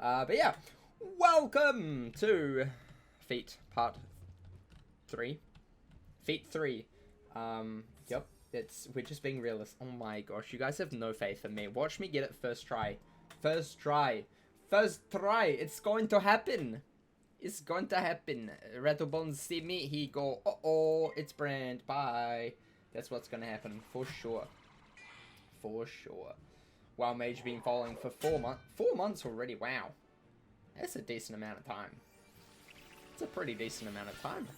But yeah, welcome to Feat Part 3. Feat 3. Yep, we're just being realistic. Oh my gosh, you guys have no faith in me. Watch me get it first try. First try. First try. It's going to happen. It's going to happen. Rattlebones see me, he go, uh-oh, it's Brand, bye. That's what's going to happen, for sure. For sure. Wow, Mage been following for 4 months. 4 months already, wow. That's a decent amount of time. It's a pretty decent amount of time.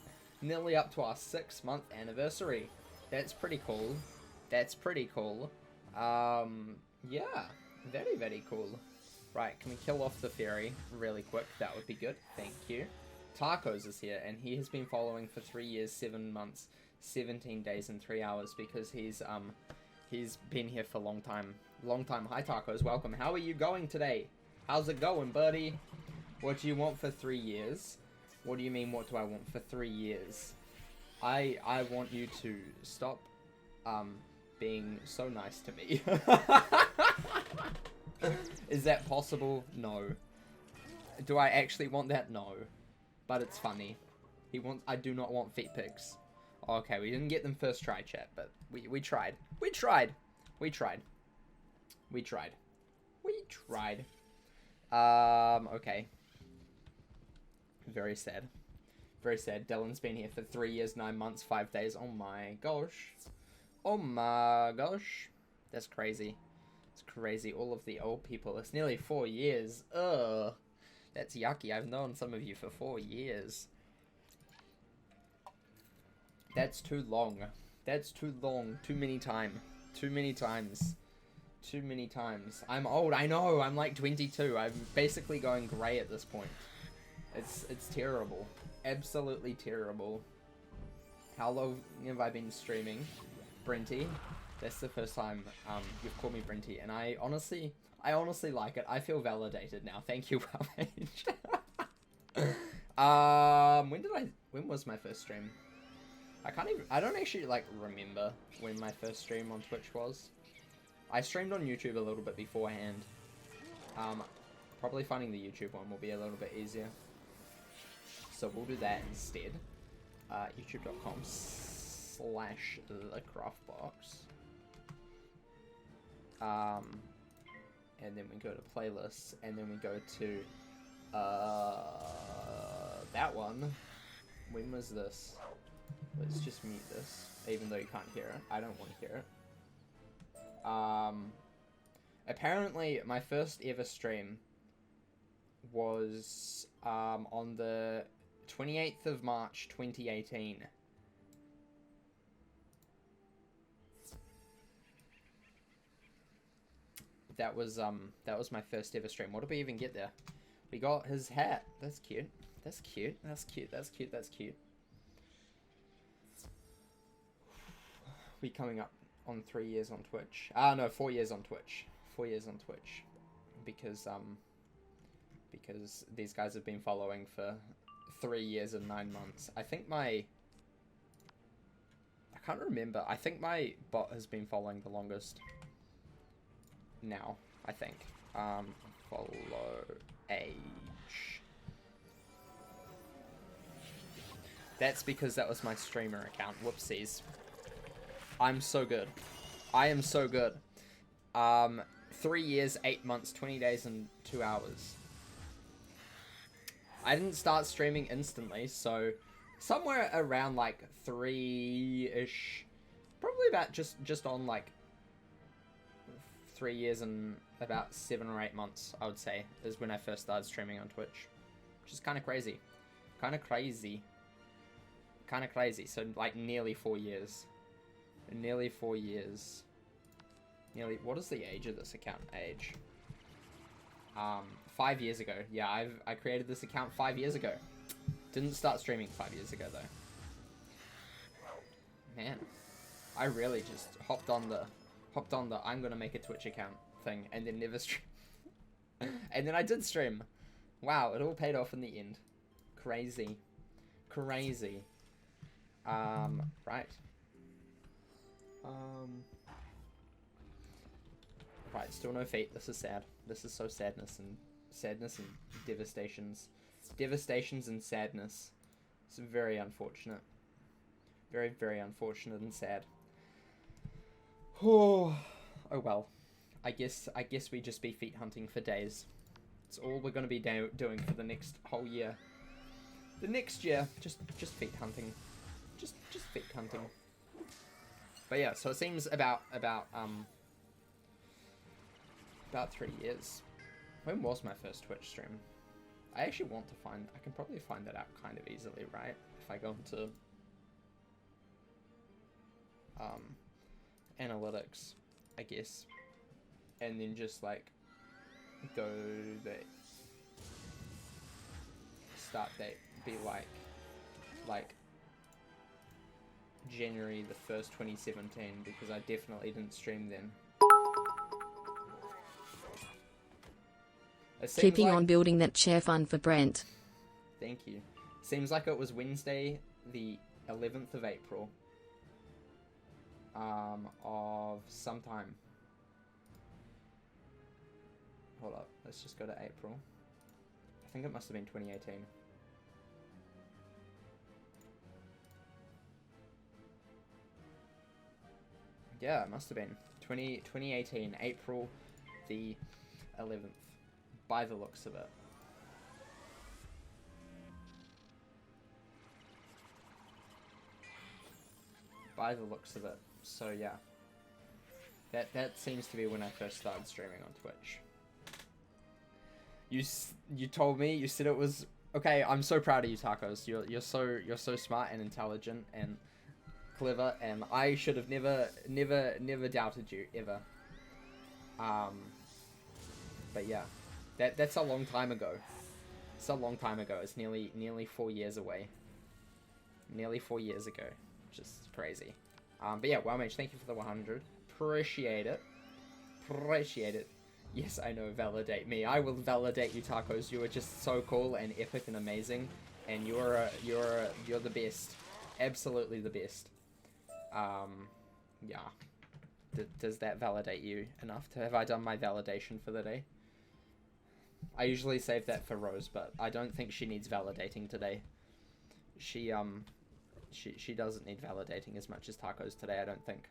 Nearly up to our 6-month anniversary. That's pretty cool. That's pretty cool. Yeah. Very, very cool. Right, can we kill off the fairy really quick? That would be good. Thank you. Tacos is here, and he has been following for 3 years, 7 months, 17 days, and 3 hours because he's been here for a long time. Long time. Hi, Tacos. Welcome. How are you going today? How's it going, buddy? What do you want for 3 years? What do you mean, what do I want for 3 years? I want you to stop, being so nice to me. Is that possible? No. Do I actually want that? No. But it's funny. I do not want feet pics. Okay, we didn't get them first try, chat, but we tried. We tried. We tried. We tried. We tried. Okay. Very sad. Very sad. Dylan's been here for 3 years, 9 months, 5 days. Oh my gosh. Oh my gosh. That's crazy. It's crazy. All of the old people. It's nearly 4 years. Ugh. That's yucky. I've known some of you for 4 years. That's too long. That's too long. Too many time. Too many times. Too many times. I'm old. I know. I'm like 22. I'm basically going grey at this point. It's terrible. Absolutely terrible. How long have I been streaming? Brenty. That's the first time you've called me Brenty, and I honestly like it. I feel validated now. Thank you, Wowage. When was my first stream? I don't actually like remember when my first stream on Twitch was. I streamed on YouTube a little bit beforehand. Probably finding the YouTube one will be a little bit easier. So we'll do that instead. YouTube.com/TheCraftBox. And then we go to playlists, and then we go to that one. When was this? Let's just mute this, even though you can't hear it. I don't want to hear it. Apparently my first ever stream was on the 28th of March 2018. That was my first ever stream. What did we even get there? We got his hat. That's cute. That's cute. That's cute. That's cute. That's cute. We coming up on 3 years on Twitch. No, 4 years on Twitch. 4 years on Twitch. Because these guys have been following for 3 years and 9 months. I can't remember. I think my bot has been following the longest. Now, I think. Follow age. That's because that was my streamer account. Whoopsies. I'm so good. I am so good. 3 years, 8 months, 20 days, and 2 hours. I didn't start streaming instantly, so somewhere around like 3-ish, probably about just on like 3 years and about 7 or 8 months, I would say, is when I first started streaming on Twitch, which is kind of crazy. Kind of crazy. Kind of crazy. So like nearly 4 years. Nearly 4 years. Nearly. What is the age of this account? Age. 5 years ago. Yeah, I created this account 5 years ago. Didn't start streaming 5 years ago though. Man, I really just hopped on the I'm gonna make a Twitch account thing and then never stream. And then I did stream. Wow, it all paid off in the end. Crazy. Crazy. Right. Right, still no feet. This is sad. This is so sadness and sadness and devastations and sadness. It's very unfortunate. Very, very unfortunate and sad. Oh well. I guess we just be feet hunting for days. It's all we're gonna be doing for the next whole year. The next year, just feet hunting. Just feet hunting. But yeah, so it seems about 3 years. When was my first Twitch stream? I actually want to find... I can probably find that out kind of easily, right? If I go into... analytics, I guess. And then just, like, go the... start date be like... January the 1st, 2017, because I definitely didn't stream then. Keeping on building that chair fund for Brent. Thank you. Seems like it was Wednesday, the 11th of April. Of some time. Hold up, let's just go to April. I think it must have been 2018. Yeah, it must have been 2018, April the 11th, by the looks of it. By the looks of it. So yeah, that seems to be when I first started streaming on Twitch. You told me, you said it was okay. I'm so proud of you, Tacos. You're so smart and intelligent and clever, and I should have never doubted you ever. But yeah, that's a long time ago. It's a long time ago. It's nearly 4 years away. Nearly 4 years ago, which is crazy. But yeah, WowMage, thank you for the 100. Appreciate it. Appreciate it. Yes, I know. Validate me. I will validate you, Tacos. You are just so cool and epic and amazing, and you're the best. Absolutely the best. Yeah. Does that validate you enough? Have I done my validation for the day? I usually save that for Rose, but I don't think she needs validating today. She doesn't need validating as much as Tacos today, I don't think.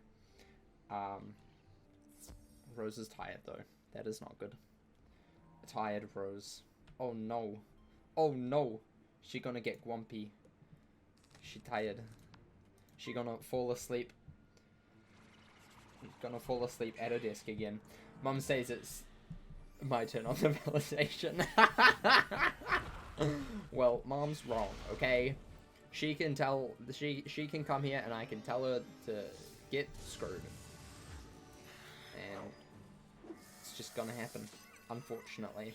Rose is tired though. That is not good. Tired Rose. Oh no. Oh no. She gonna get grumpy. She tired. She gonna fall asleep. Gonna fall asleep at her desk again. Mum says it's my turn on the validation. Well, Mom's wrong, okay? She can tell, she can come here and I can tell her to get screwed. And it's just gonna happen, unfortunately.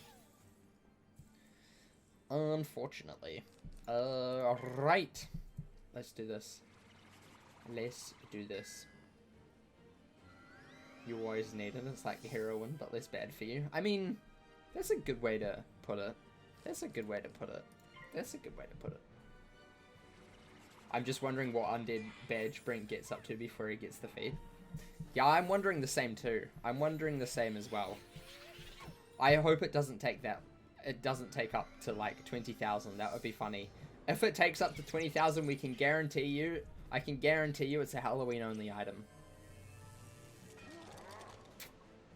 Unfortunately. Right. Let's do this. Let's do this. You always need it. It's like heroin, but less bad for you. I mean, that's a good way to put it. That's a good way to put it. That's a good way to put it. I'm just wondering what undead badge Brent gets up to before he gets the feed. Yeah, I'm wondering the same too. I'm wondering the same as well. I hope it doesn't take that. It doesn't take up to like 20,000. That would be funny. If it takes up to 20,000, we can guarantee you. I can guarantee you it's a Halloween only item.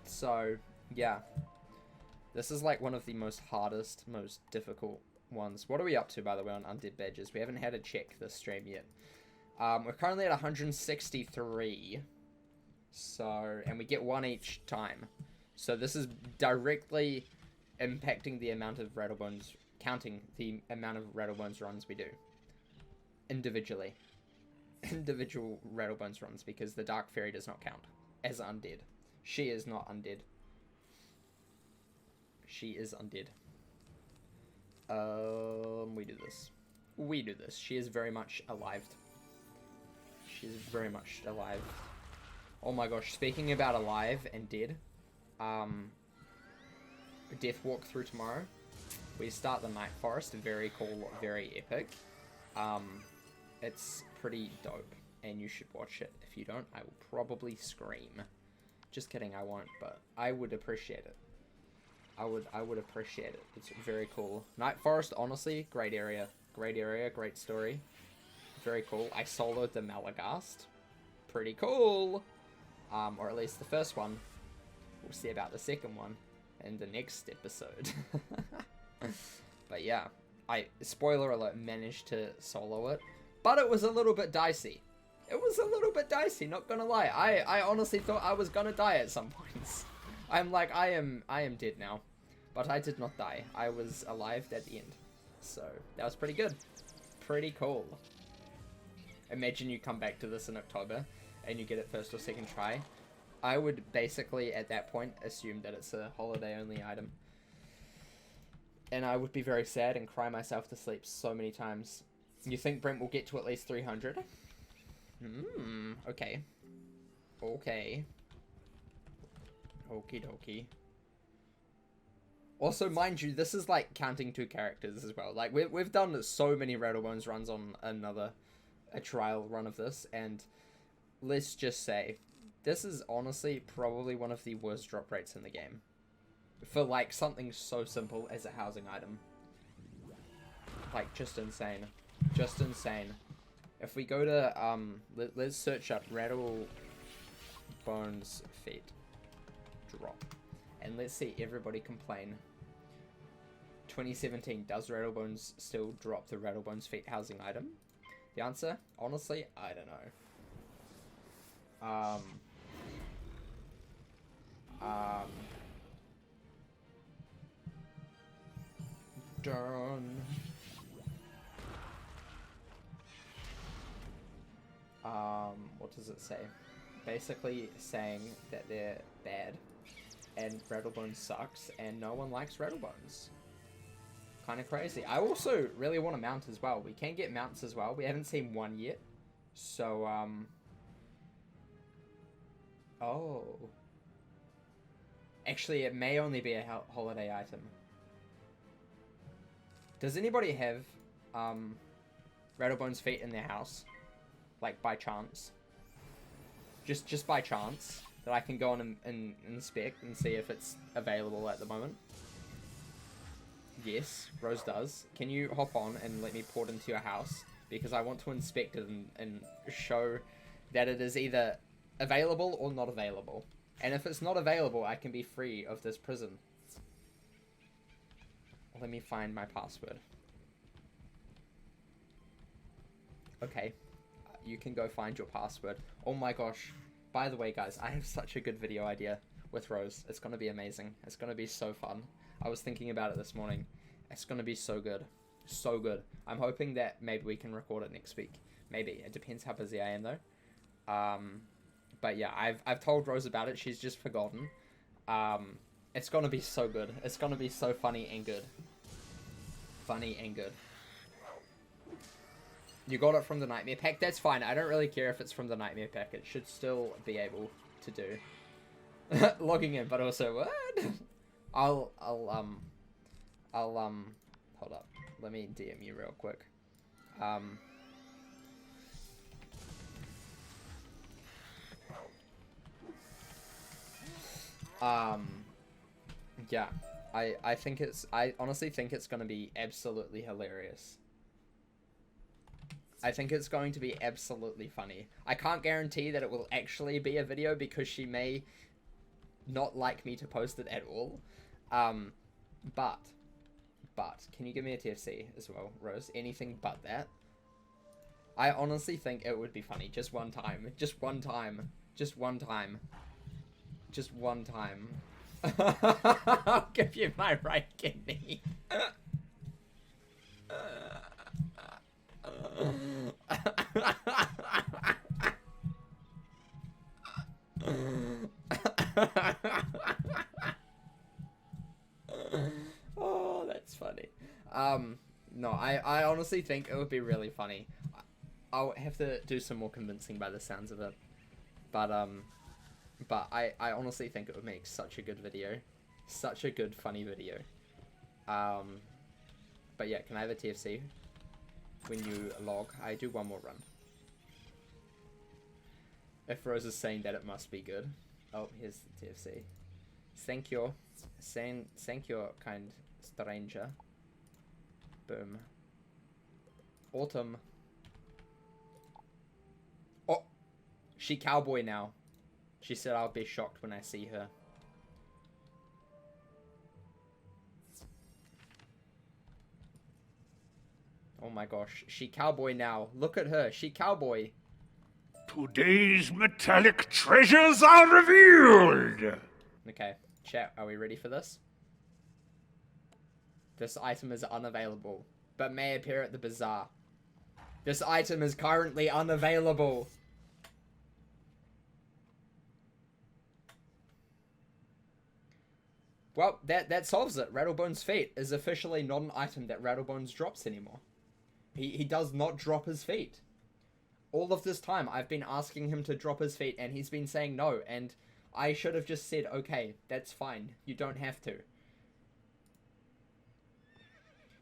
So, yeah. This is like one of the most hardest, most difficult ones. What are we up to, by the way, on undead badges? We haven't had a check this stream yet. We're currently at 163. So, and we get one each time. So this is directly impacting the amount of Rattlebones, counting the amount of Rattlebones runs we do. Individually. Individual Rattlebones runs, because the Dark Fairy does not count as undead. She is not undead. She is undead. We do this. We do this. She is very much alive. She is very much alive. Oh my gosh, speaking about alive and dead, Death Walkthrough tomorrow. We start the Night Forest, very cool, very epic. It's pretty dope, and you should watch it. If you don't, I will probably scream. Just kidding, I won't, but I would appreciate it. I would appreciate it. It's very cool. Night Forest, honestly, great area. Great area, great story. Very cool. I soloed the Malagast. Pretty cool. Or at least the first one. We'll see about the second one in the next episode. But yeah, spoiler alert, managed to solo it. But it was a little bit dicey. It was a little bit dicey, not gonna lie. I honestly thought I was gonna die at some points. I'm like, I am dead now. But I did not die. I was alive at the end. So, that was pretty good. Pretty cool. Imagine you come back to this in October, and you get it first or second try. I would basically, at that point, assume that it's a holiday-only item. And I would be very sad and cry myself to sleep so many times. You think Brent will get to at least 300? Okay. Okay. Okie dokie. Also, mind you, this is like counting 2 characters as well. Like, we've done so many Rattlebones runs on a trial run of this, and let's just say, this is honestly probably one of the worst drop rates in the game. For like something so simple as a housing item. Like, just insane. Just insane. If we go to, let's search up Rattlebones feet drop. And let's see everybody complain. 2017, does Rattlebones still drop the Rattlebones feet housing item? The answer, honestly, I don't know. Done. What does it say? Basically saying that they're bad and Rattlebones sucks and no one likes Rattlebones. Kind of crazy. I also really want a mount as well. We can get mounts as well. We haven't seen one yet. So, oh. Actually, it may only be a holiday item. Does anybody have, Rattlebones feet in their house? Like, by chance? Just by chance? That I can go on and inspect and see if it's available at the moment? Yes, Rose does. Can you hop on and let me port into your house? Because I want to inspect it and show that it is either available or not available. And if it's not available, I can be free of this prison. Let me find my password. Okay. You can go find your password. Oh my gosh. By the way, guys, I have such a good video idea with Rose. It's going to be amazing. It's going to be so fun. I was thinking about it this morning. It's going to be so good. So good. I'm hoping that maybe we can record it next week. Maybe. It depends how busy I am, though. But yeah, I've told Rose about it. She's just forgotten. It's going to be so good. It's going to be so funny and good. Funny and good. You got it from the Nightmare Pack? That's fine. I don't really care if it's from the Nightmare Pack. It should still be able to do. Logging in, but also, what? I'll, hold up. Let me DM you real quick. Yeah. I honestly think it's gonna be absolutely hilarious. I think it's going to be absolutely funny. I can't guarantee that it will actually be a video because she may not like me to post it at all. But, can you give me a TFC as well, Rose? Anything but that? I honestly think it would be funny. Just one time. Just one time. Just one time. Just one time. I'll give you my right kidney. Oh, that's funny. No, I honestly think it would be really funny. I'll have to do some more convincing by the sounds of it. But I honestly think it would make such a good video. Such a good, funny video. But yeah, can I have a TFC? When you log, I do one more run. If Rose is saying that it must be good. Oh, here's the TFC. Thank you. Thank you, kind stranger. Boom. Autumn. Oh, she cowboy now. She said I'll be shocked when I see her. Oh my gosh, she cowboy now. Look at her, she cowboy. Today's metallic treasures are revealed! Okay, chat, are we ready for this? This item is unavailable, but may appear at the bazaar. This item is currently unavailable. Well, that solves it. Rattlebone's feet is officially not an item that Rattlebones drops anymore. He does not drop his feet. All of this time, I've been asking him to drop his feet, and he's been saying no, and I should have just said, okay, that's fine. You don't have to.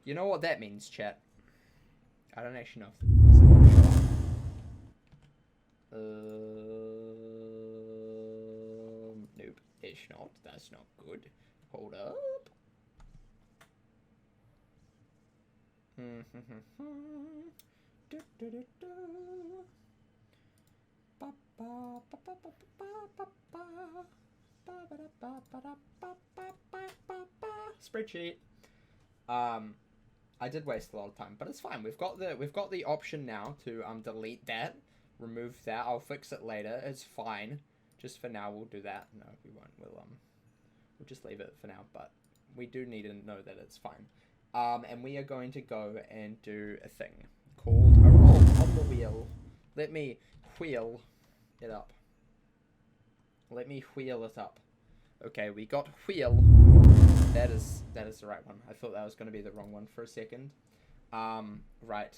You know what that means, chat? I don't actually know. Nope, it's not. That's not good. Hold up. Spreadsheet. I did waste a lot of time, but it's fine. We've got the option now to delete that, remove that. I'll fix it later. It's fine. Just for now, we'll do that. No, we won't. We'll just leave it for now. But we do need to know that it's fine. And we are going to go and do a thing called a roll on the wheel. Let me wheel it up. Let me wheel it up. Okay, we got wheel. That is the right one. I thought that was going to be the wrong one for a second. Right.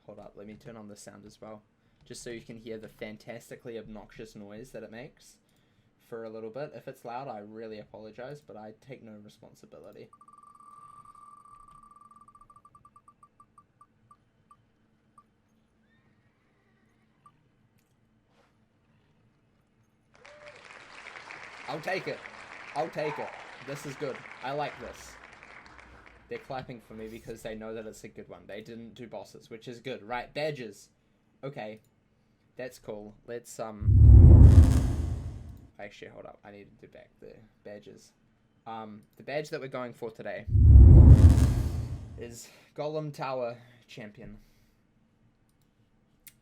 Hold up. Let me turn on the sound as well. Just so you can hear the fantastically obnoxious noise that it makes for a little bit. If it's loud, I really apologize, but I take no responsibility. I'll take it. I'll take it. This is good. I like this. They're clapping for me because they know that it's a good one. They didn't do bosses, which is good. Right, badges. Okay. That's cool. Let's, Actually, hold up. I need to do back the badges. The badge that we're going for today is Golem Tower Champion.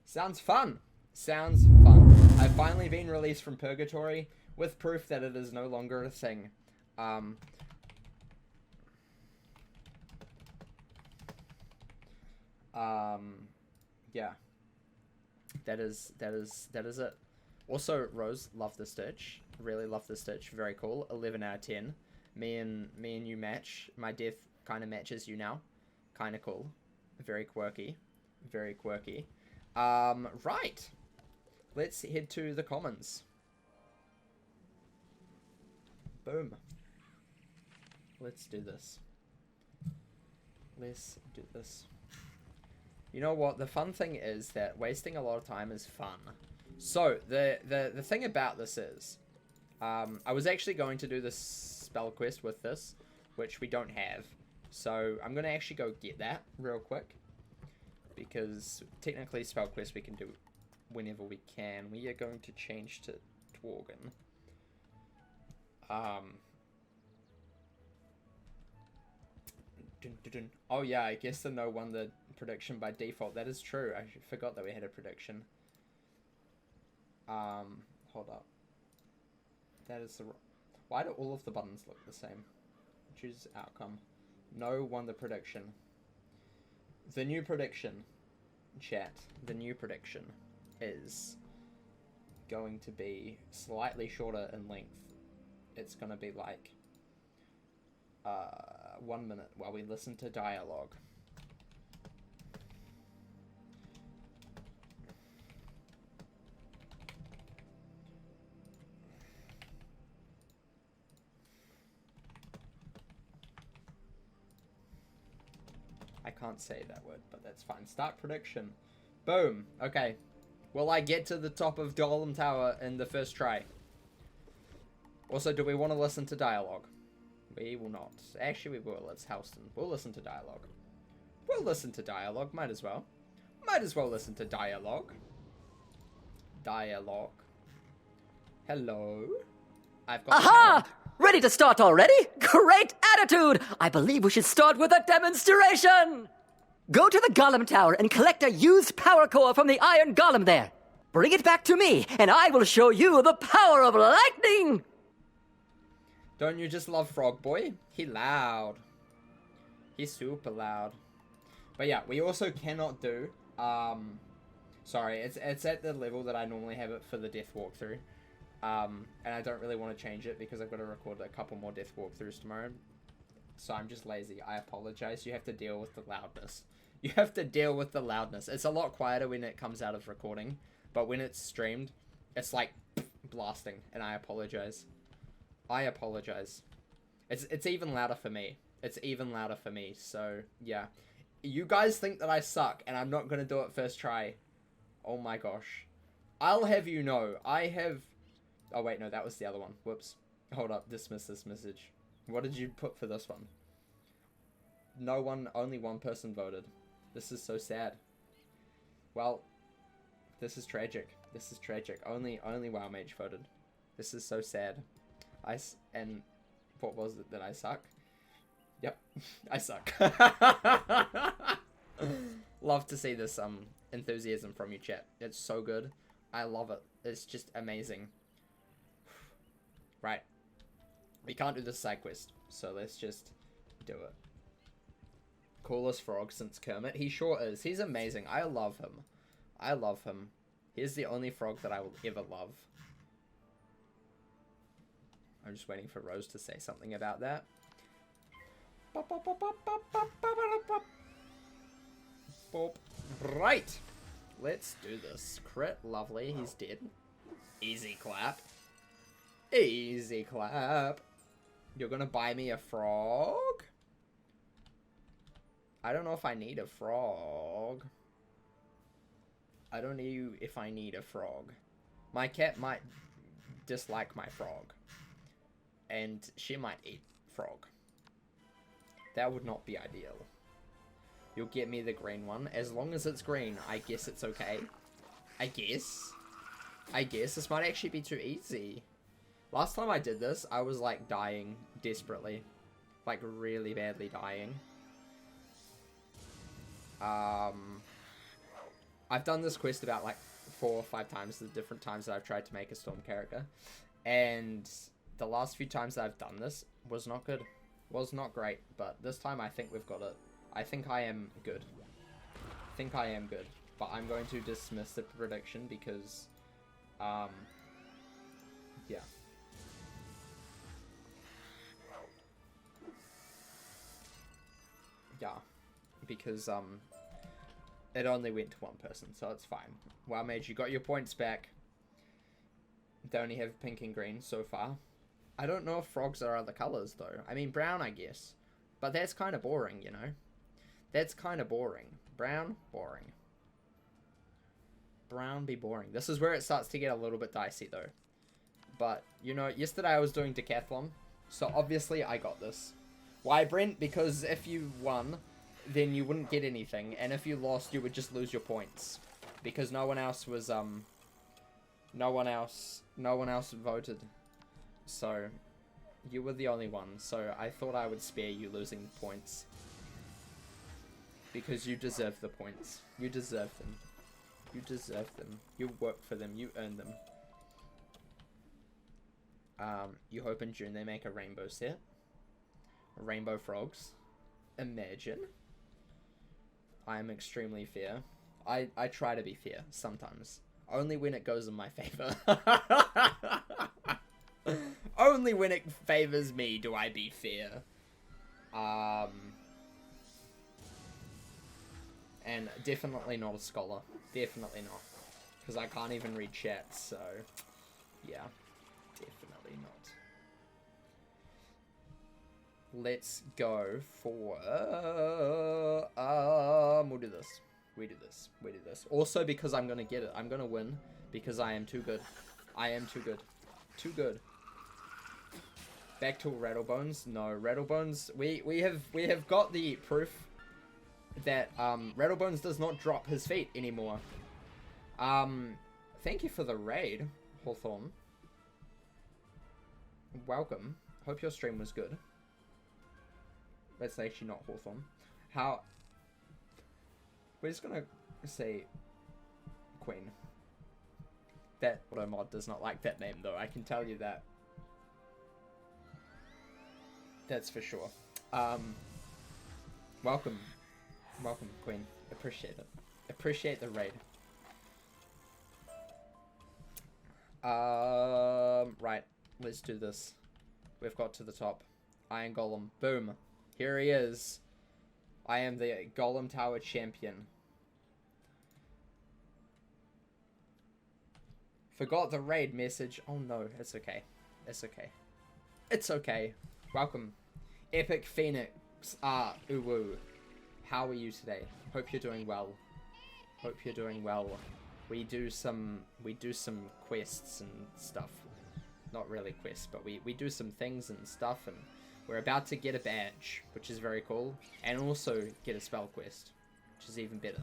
Sounds fun. Sounds fun. I've finally been released from Purgatory with proof that it is no longer a thing. Yeah. That is it. Also, Rose, love the stitch. Really love the stitch. Very cool. 11 out of 10. Me and you match. My death kind of matches you now. Kind of cool. Very quirky. Very quirky. Right. Let's head to the commons. Boom. Let's do this. Let's do this. You know what? The fun thing is that wasting a lot of time is fun. So, the thing about this is, I was actually going to do this spell quest with this, which we don't have. So, I'm going to actually go get that real quick. Because, technically, spell quest we can do whenever we can. We are going to change to Dworgen. Oh yeah, I guess the no won the prediction by default. That is true. I forgot that we had a prediction. Hold up. That is the... Why do all of the buttons look the same? Choose outcome. No won the prediction. The new prediction, chat, the new prediction is going to be slightly shorter in length. It's going to be like 1 minute while we listen to dialogue. I can't say that word, but that's fine. Start prediction. Boom. Okay. Will I get to the top of Golem Tower in the first try? Also, do we want to listen to dialogue? We will not. Actually, we will. It's Houston. We'll listen to dialogue. We'll listen to dialogue. Might as well. Might as well listen to dialogue. Dialogue. Hello? I've got... Aha! Ready to start already? Great attitude! I believe we should start with a demonstration! Go to the Golem Tower and collect a used power core from the Iron Golem there. Bring it back to me, and I will show you the power of lightning! Don't you just love Frog Boy? He loud. He's super loud. But yeah, we also cannot do... Sorry, it's at the level that I normally have it for the death walkthrough. And I don't really want to change it because I've got to record a couple more death walkthroughs tomorrow. So I'm just lazy. I apologize. You have to deal with the loudness. You have to deal with the loudness. It's a lot quieter when it comes out of recording. But when it's streamed, it's like blasting. And I apologize. I apologize. It's even louder for me. It's even louder for me. So, yeah. You guys think that I suck and I'm not going to do it first try. Oh my gosh. I'll have you know, I have... Oh wait, no, that was the other one. Whoops. Hold up, dismiss this message. What did you put for this one? No one, only one person voted. This is so sad. Well, this is tragic. This is tragic. Only WoW Mage voted. This is so sad. And what was it that I suck? Yep, I suck. Love to see this enthusiasm from you, chat. It's so good. I love it. It's just amazing. Right. We can't do this side quest, so let's just do it. Coolest frog since Kermit. He sure is. He's amazing. I love him. I love him. He's the only frog that I will ever love. I'm just waiting for Rose to say something about that. Right. Let's do this. Crit. Lovely. He's dead. Easy clap. Easy clap. You're gonna buy me a frog? I don't know if I need a frog. I don't know if I need a frog. My cat might dislike my frog. And she might eat frog. That would not be ideal. You'll get me the green one. As long as it's green, I guess it's okay. I guess. This might actually be too easy. Last time I did this, I was like dying desperately. Like really badly dying. I've done this quest about like 4 or 5 times, the different times that I've tried to make a Storm character. And the last few times that I've done this was not good. Was not great, but this time I think we've got it. I think I am good. But I'm going to dismiss the prediction because, yeah. Yeah, because, it only went to one person, so it's fine. Wow, Mage, you got your points back. They only have pink and green so far. I don't know if frogs are other colors, though. I mean, brown, I guess. But that's kind of boring, you know? That's kind of boring. Brown, boring. Brown be boring. This is where it starts to get a little bit dicey, though. But, you know, yesterday I was doing decathlon, so obviously I got this. Why, Brent? Because if you won, then you wouldn't get anything, and if you lost, you would just lose your points. Because no one else was, no one else voted. So, you were the only one, so I thought I would spare you losing points. Because you deserve the points. You deserve them. You deserve them. You work for them. You earn them. You hope in June they make a rainbow set. Rainbow frogs. Imagine. I am extremely fair. I try to be fair, sometimes. Only when it goes in my favor. Only when it favors me do I be fair. And definitely not a scholar. Definitely not. Because I can't even read chat, so... yeah. Definitely not. Let's go for... we'll do this. We do this. We do this. Also because I'm gonna get it. I'm gonna win. Because I am too good. I am too good. Too good. Back to Rattlebones. No, Rattlebones. We have got the proof that Rattlebones does not drop his feet anymore. Thank you for the raid, Hawthorne. Welcome. Hope your stream was good. That's actually not Hawthorne. We're just gonna say Queen. That auto-mod does not like that name though, I can tell you that. That's for sure. Welcome. Welcome, Queen. Appreciate it. Appreciate the raid. Right. Let's do this. We've got to the top. Iron Golem. Boom. Here he is. I am the Golem Tower champion. Forgot the raid message. Oh no, it's okay. It's okay. It's okay. Welcome. Epic Phoenix. Uwu. How are you today? Hope you're doing well. Hope you're doing well. We do some quests and stuff. Not really quests, but we do some things and stuff, and we're about to get a badge, which is very cool, and also get a spell quest, which is even better.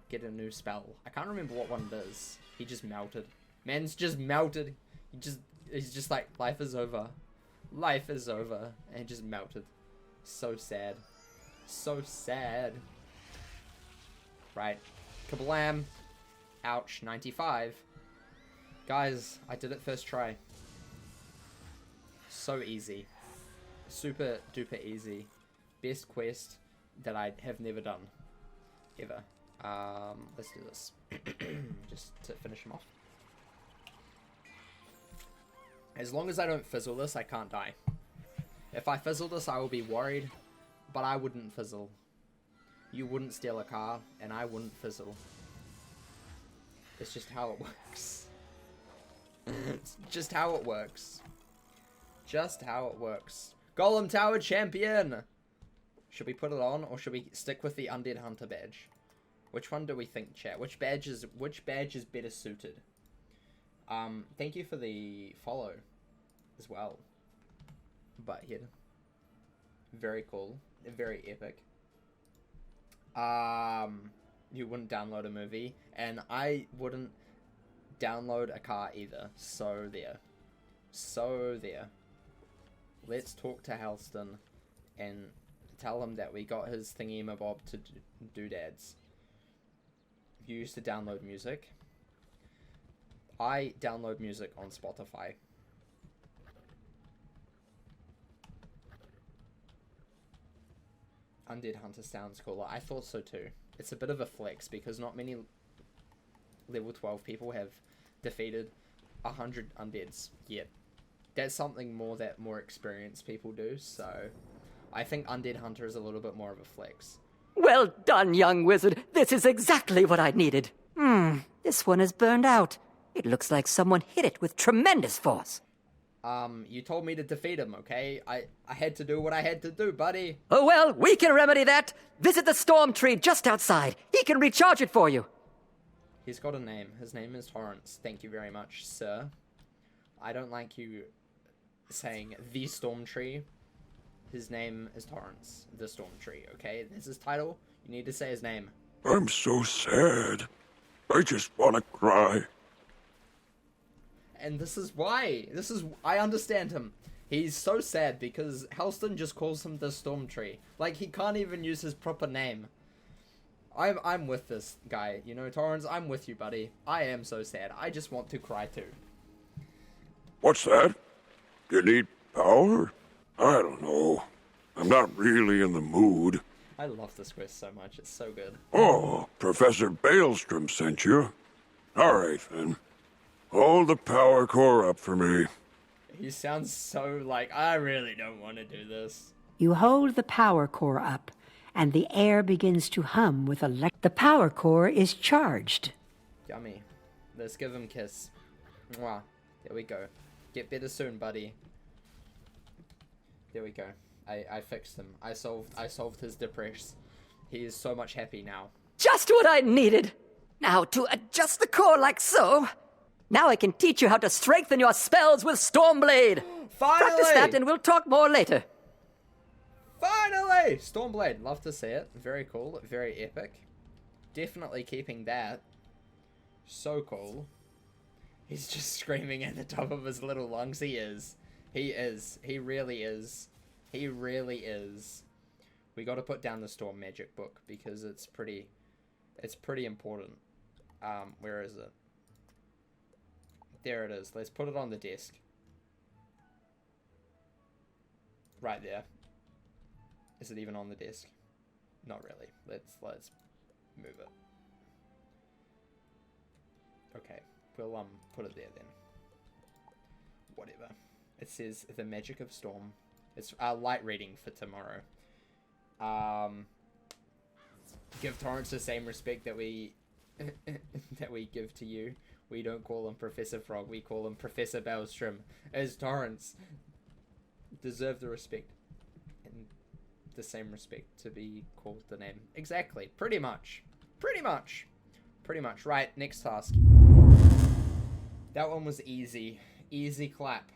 Get a new spell. I can't remember what one does. He just melted. Man's just melted. He's just like, life is over. Life is over. And he just melted. So sad. So sad. Right. Kablam. Ouch. 95. Guys, I did it first try. So easy. Super duper easy. Best quest that I have never done. Ever. Let's do this. Just to finish him off. As long as I don't fizzle this, I can't die. If I fizzle this, I will be worried. But I wouldn't fizzle. You wouldn't steal a car, and I wouldn't fizzle. It's just how it works. It's just how it works. Just how it works. Golem Tower Champion! Should we put it on, or should we stick with the Undead Hunter badge? Which one do we think, chat? Which badge is better suited? Thank you for the follow as well. Butthead. Very cool. Very epic. You wouldn't download a movie, and I wouldn't download a car either. So there. So there. Let's talk to Halston and tell him that we got his thingy-mabob to doodads. You used to download music. I download music on Spotify. Undead Hunter sounds cooler. I thought so too. It's a bit of a flex because not many level 12 people have defeated 100 undeads yet. That's something that more experienced people do, so I think Undead Hunter is a little bit more of a flex. Well done, young wizard. This is exactly what I needed. This one is burned out. It looks like someone hit it with tremendous force. You told me to defeat him, okay? I had to do what I had to do, buddy. Oh well, we can remedy that. Visit the storm tree just outside. He can recharge it for you. He's got a name. His name is Torrance. Thank you very much, sir. I don't like you saying the storm tree. His name is Torrance, the storm tree, okay? This is his title. You need to say his name. I'm so sad. I just want to cry. And this is why. I understand him. He's so sad because Halston just calls him the storm tree. Like, he can't even use his proper name. I'm with this guy, you know, Torrance, I'm with you, buddy. I am so sad. I just want to cry too. What's that? You need power? I don't know. I'm not really in the mood. I love this quest so much. It's so good. Oh, Professor Baelstrom sent you? Alright then. Hold the power core up for me. He sounds so like, I really don't want to do this. You hold the power core up, and the air begins to hum with the power core is charged. Yummy. Let's give him a kiss. Mwah. There we go. Get better soon, buddy. There we go. I fixed him. I solved his depression. He is so much happy now. Just what I needed. Now to adjust the core like so. Now I can teach you how to strengthen your spells with Stormblade. Finally! Practice that and we'll talk more later. Finally! Stormblade, love to see it. Very cool, very epic. Definitely keeping that. So cool. He's just screaming at the top of his little lungs. He is. He is. He really is. He really is. We got to put down the Storm Magic book because it's pretty important. Where is it? There it is. Let's put it on the desk. Right there. Is it even on the desk? Not really. Let's move it. Okay, we'll put it there then. Whatever. It says the Magic of Storm. It's light reading for tomorrow. Give Torrance the same respect that we that we give to you. We don't call him Professor Frog. We call him Professor Bellstrom. As Torrance deserve the respect and the same respect to be called the name. Exactly. Pretty much. Pretty much. Pretty much. Right. Next task. That one was easy. Easy clap.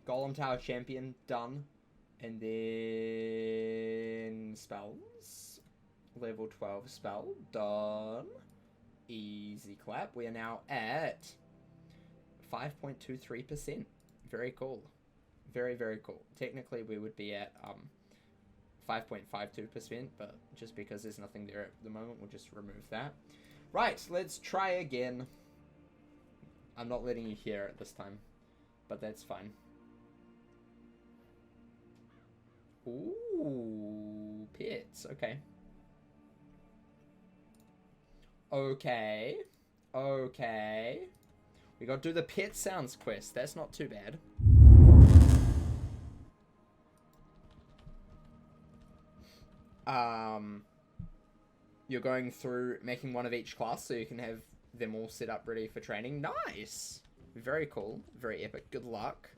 Golem Tower Champion done. And then spells. Level 12 spell done. Easy clap. We are now at 5.23%. Very cool. Very, very cool. Technically, we would be at 5.52%, but just because there's nothing there at the moment, we'll just remove that. Right, let's try again. I'm not letting you hear it this time, but that's fine. Ooh, pits. Okay. Okay. Okay. We gotta do the pet sounds quest. That's not too bad. You're going through making one of each class so you can have them all set up ready for training. Nice. Very cool. Very epic. Good luck.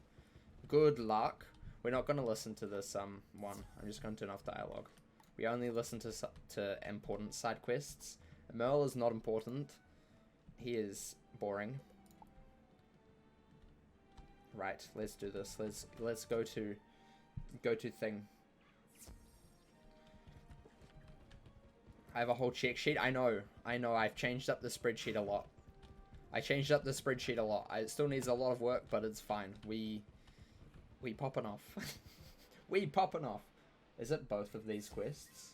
Good luck. We're not going to listen to this one. I'm just going to turn off dialogue. We only listen to important side quests. Merle is not important. He is boring. Right, let's do this. Let's go to thing. I have a whole check sheet. I know. I've changed up the spreadsheet a lot. It still needs a lot of work, but it's fine. We popping off. We popping off. Is it both of these quests?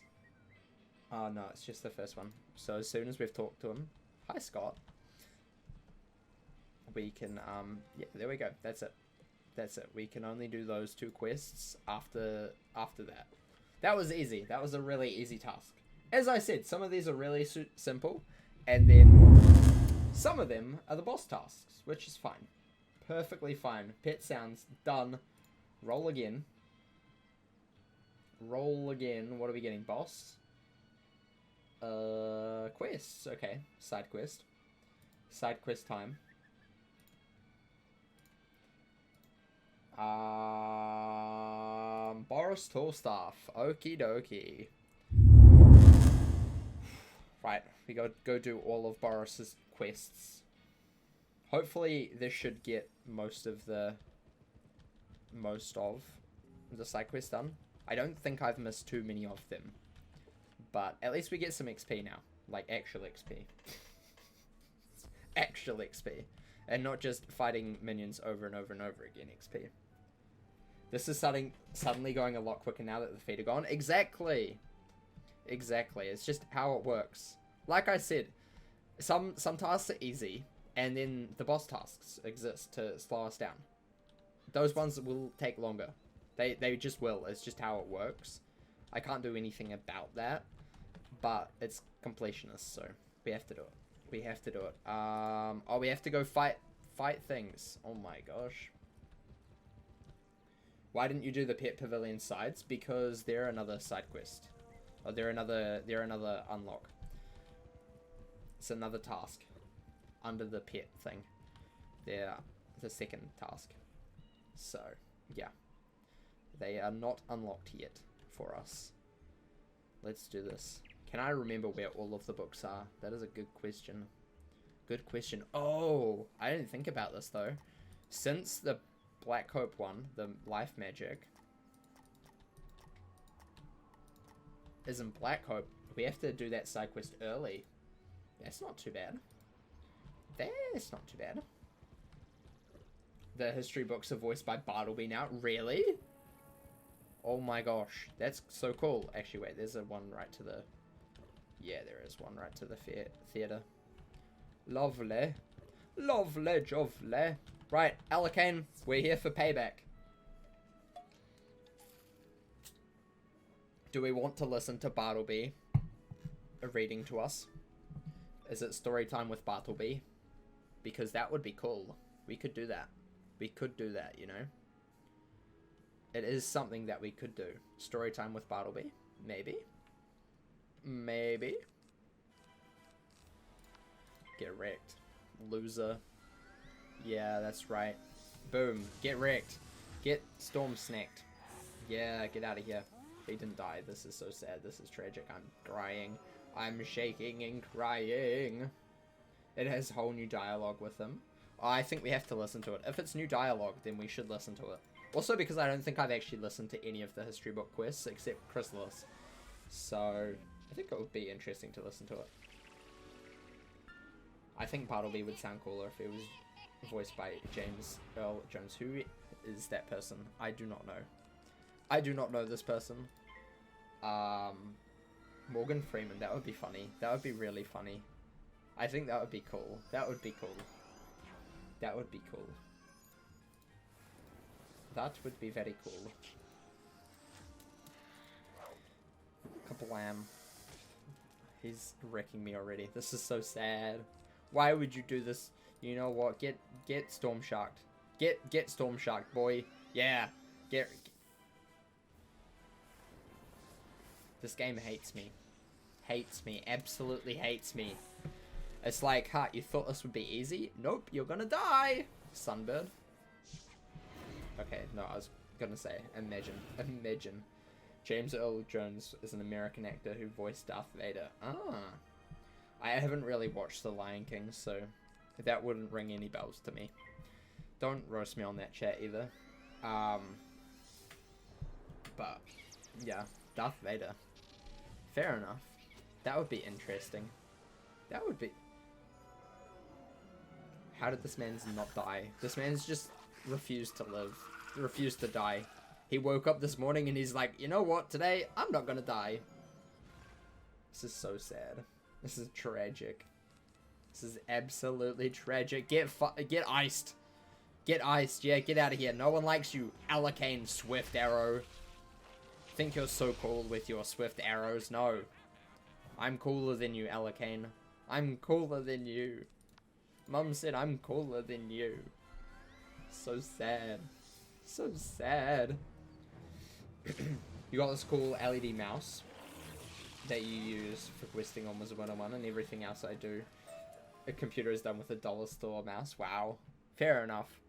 Oh no, it's just the first one. So as soon as we've talked to him, hi Scott, we can yeah, there we go. That's it. We can only do those two quests after that. That was easy. That was a really easy task. As I said, some of these are really simple, and then some of them are the boss tasks, which is fine. Perfectly fine. Pet sounds done. Roll again. Roll again. What are we getting? Boss? Quests. Okay. Side quest. Side quest time. Boris Toolstaff. Okie dokie. Right, we go do all of Boris's quests. Hopefully this should get most of the side quests done. I don't think I've missed too many of them. But at least we get some XP now. Like actual XP. Actual XP. And not just fighting minions over and over and over again XP. This is suddenly going a lot quicker now that the feet are gone. Exactly. Exactly. It's just how it works. Like I said, some tasks are easy, and then the boss tasks exist to slow us down. Those ones will take longer. They just will. It's just how it works. I can't do anything about that, but it's completionist, so we have to do it. We have to do it. Oh, we have to go fight things. Oh my gosh. Why didn't you do the pet pavilion sides? Because they're another side quest. Oh, they're another unlock. It's another task under the pet thing. They're the second task. So, yeah. They are not unlocked yet for us. Let's do this. Can I remember where all of the books are? That is a good question. Good question. Oh, I didn't think about this though. Since the Black Hope one, the life magic, is in Black Hope. We have to do that side quest early. That's not too bad. That's not too bad. The history books are voiced by Bartleby now. Really? Oh my gosh. That's so cool. Actually, wait. There's a one right to the... Yeah, there is one right to the theatre. Lovely. Lovely, jovely. Right, Alicane, we're here for payback. Do we want to listen to Bartleby reading to us? Is it story time with Bartleby? Because that would be cool. We could do that. We could do that, you know? It is something that we could do. Story time with Bartleby? Maybe. Maybe. Get wrecked. Loser. Yeah, that's right. Boom. Get wrecked. Get Storm snacked. Yeah, get out of here. He didn't die. This is so sad. This is tragic. I'm crying. I'm shaking and crying. It has whole new dialogue with him. I think we have to listen to it. If it's new dialogue, then we should listen to it. Also because I don't think I've actually listened to any of the history book quests except Chrysalis. So, I think it would be interesting to listen to it. I think Bartleby would sound cooler if it was voiced by James Earl Jones. Who is that person? I do not know. I do not know this person. Morgan Freeman. That would be funny. That would be really funny. I think that would be cool. That would be cool. That would be cool. That would be very cool. Kablam. He's wrecking me already. This is so sad. Why would you do this? You know what? Get Storm Sharked. Get Storm Sharked, boy. Yeah. This game hates me. Hates me. Absolutely hates me. It's like, huh, you thought this would be easy? Nope, you're gonna die. Sunbird. Okay, no, I was gonna say, imagine. James Earl Jones is an American actor who voiced Darth Vader. Ah. I haven't really watched The Lion King, so that wouldn't ring any bells to me. Don't roast me on that chat either. But, yeah, Darth Vader. Fair enough. That would be interesting. That would be... How did this man's not die? This man's just refused to live. Refused to die. He woke up this morning and he's like, you know what, today, I'm not gonna die. This is so sad. This is tragic. This is absolutely tragic. Get iced. Get iced. Yeah, get out of here. No one likes you, Alicane Swift Arrow. Think you're so cool with your swift arrows? No. I'm cooler than you, Alicane. I'm cooler than you. Mum said I'm cooler than you. So sad. So sad. You got this cool LED mouse that you use for questing on Wizard101 and everything else I do. A computer is done with a dollar store mouse. Wow. Fair enough.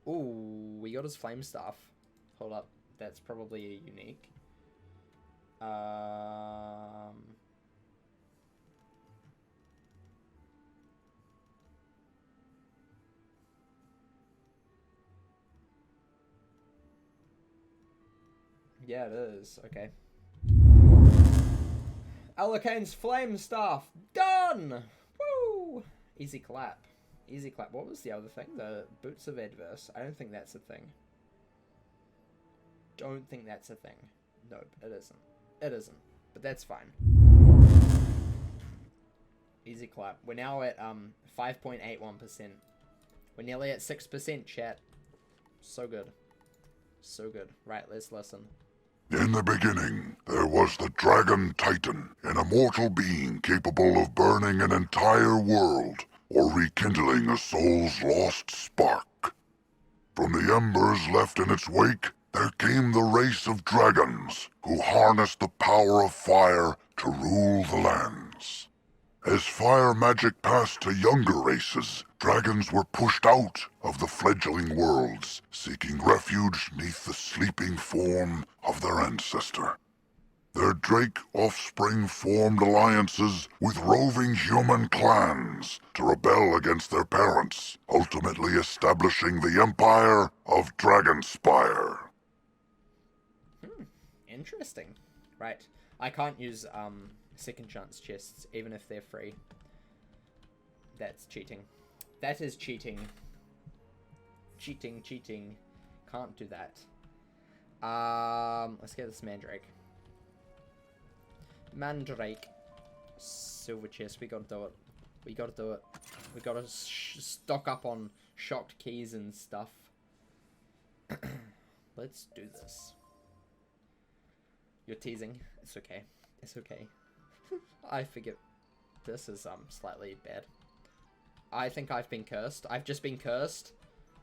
Ooh, we got his flame staff. Hold up. That's probably a unique. Yeah, it is. Okay. Alicane's flame staff. Done! Woo! Easy clap. Easy clap. What was the other thing? The Boots of Adverse. I don't think that's a thing. Don't think that's a thing. Nope, it isn't. It isn't. But that's fine. Easy clap. We're now at 5.81%. We're nearly at 6%, chat. So good. So good. Right, let's listen. In the beginning, there was the Dragon Titan, an immortal being capable of burning an entire world or rekindling a soul's lost spark. From the embers left in its wake, there came the race of dragons who harnessed the power of fire to rule the lands. As fire magic passed to younger races, dragons were pushed out of the fledgling worlds, seeking refuge neath the sleeping form of their ancestor. their Drake offspring formed alliances with roving human clans to rebel against their parents, ultimately establishing the empire of Dragonspire. Interesting. Right. I can't use second chance chests, even if they're free. That's cheating. That is cheating. Cheating. Can't do that. Let's get this Mandrake. Silver chest. We gotta do it. We gotta stock up on shocked keys and stuff. Let's do this. You're teasing. It's okay. It's okay. I forget. This is slightly bad. I think I've been cursed. I've just been cursed.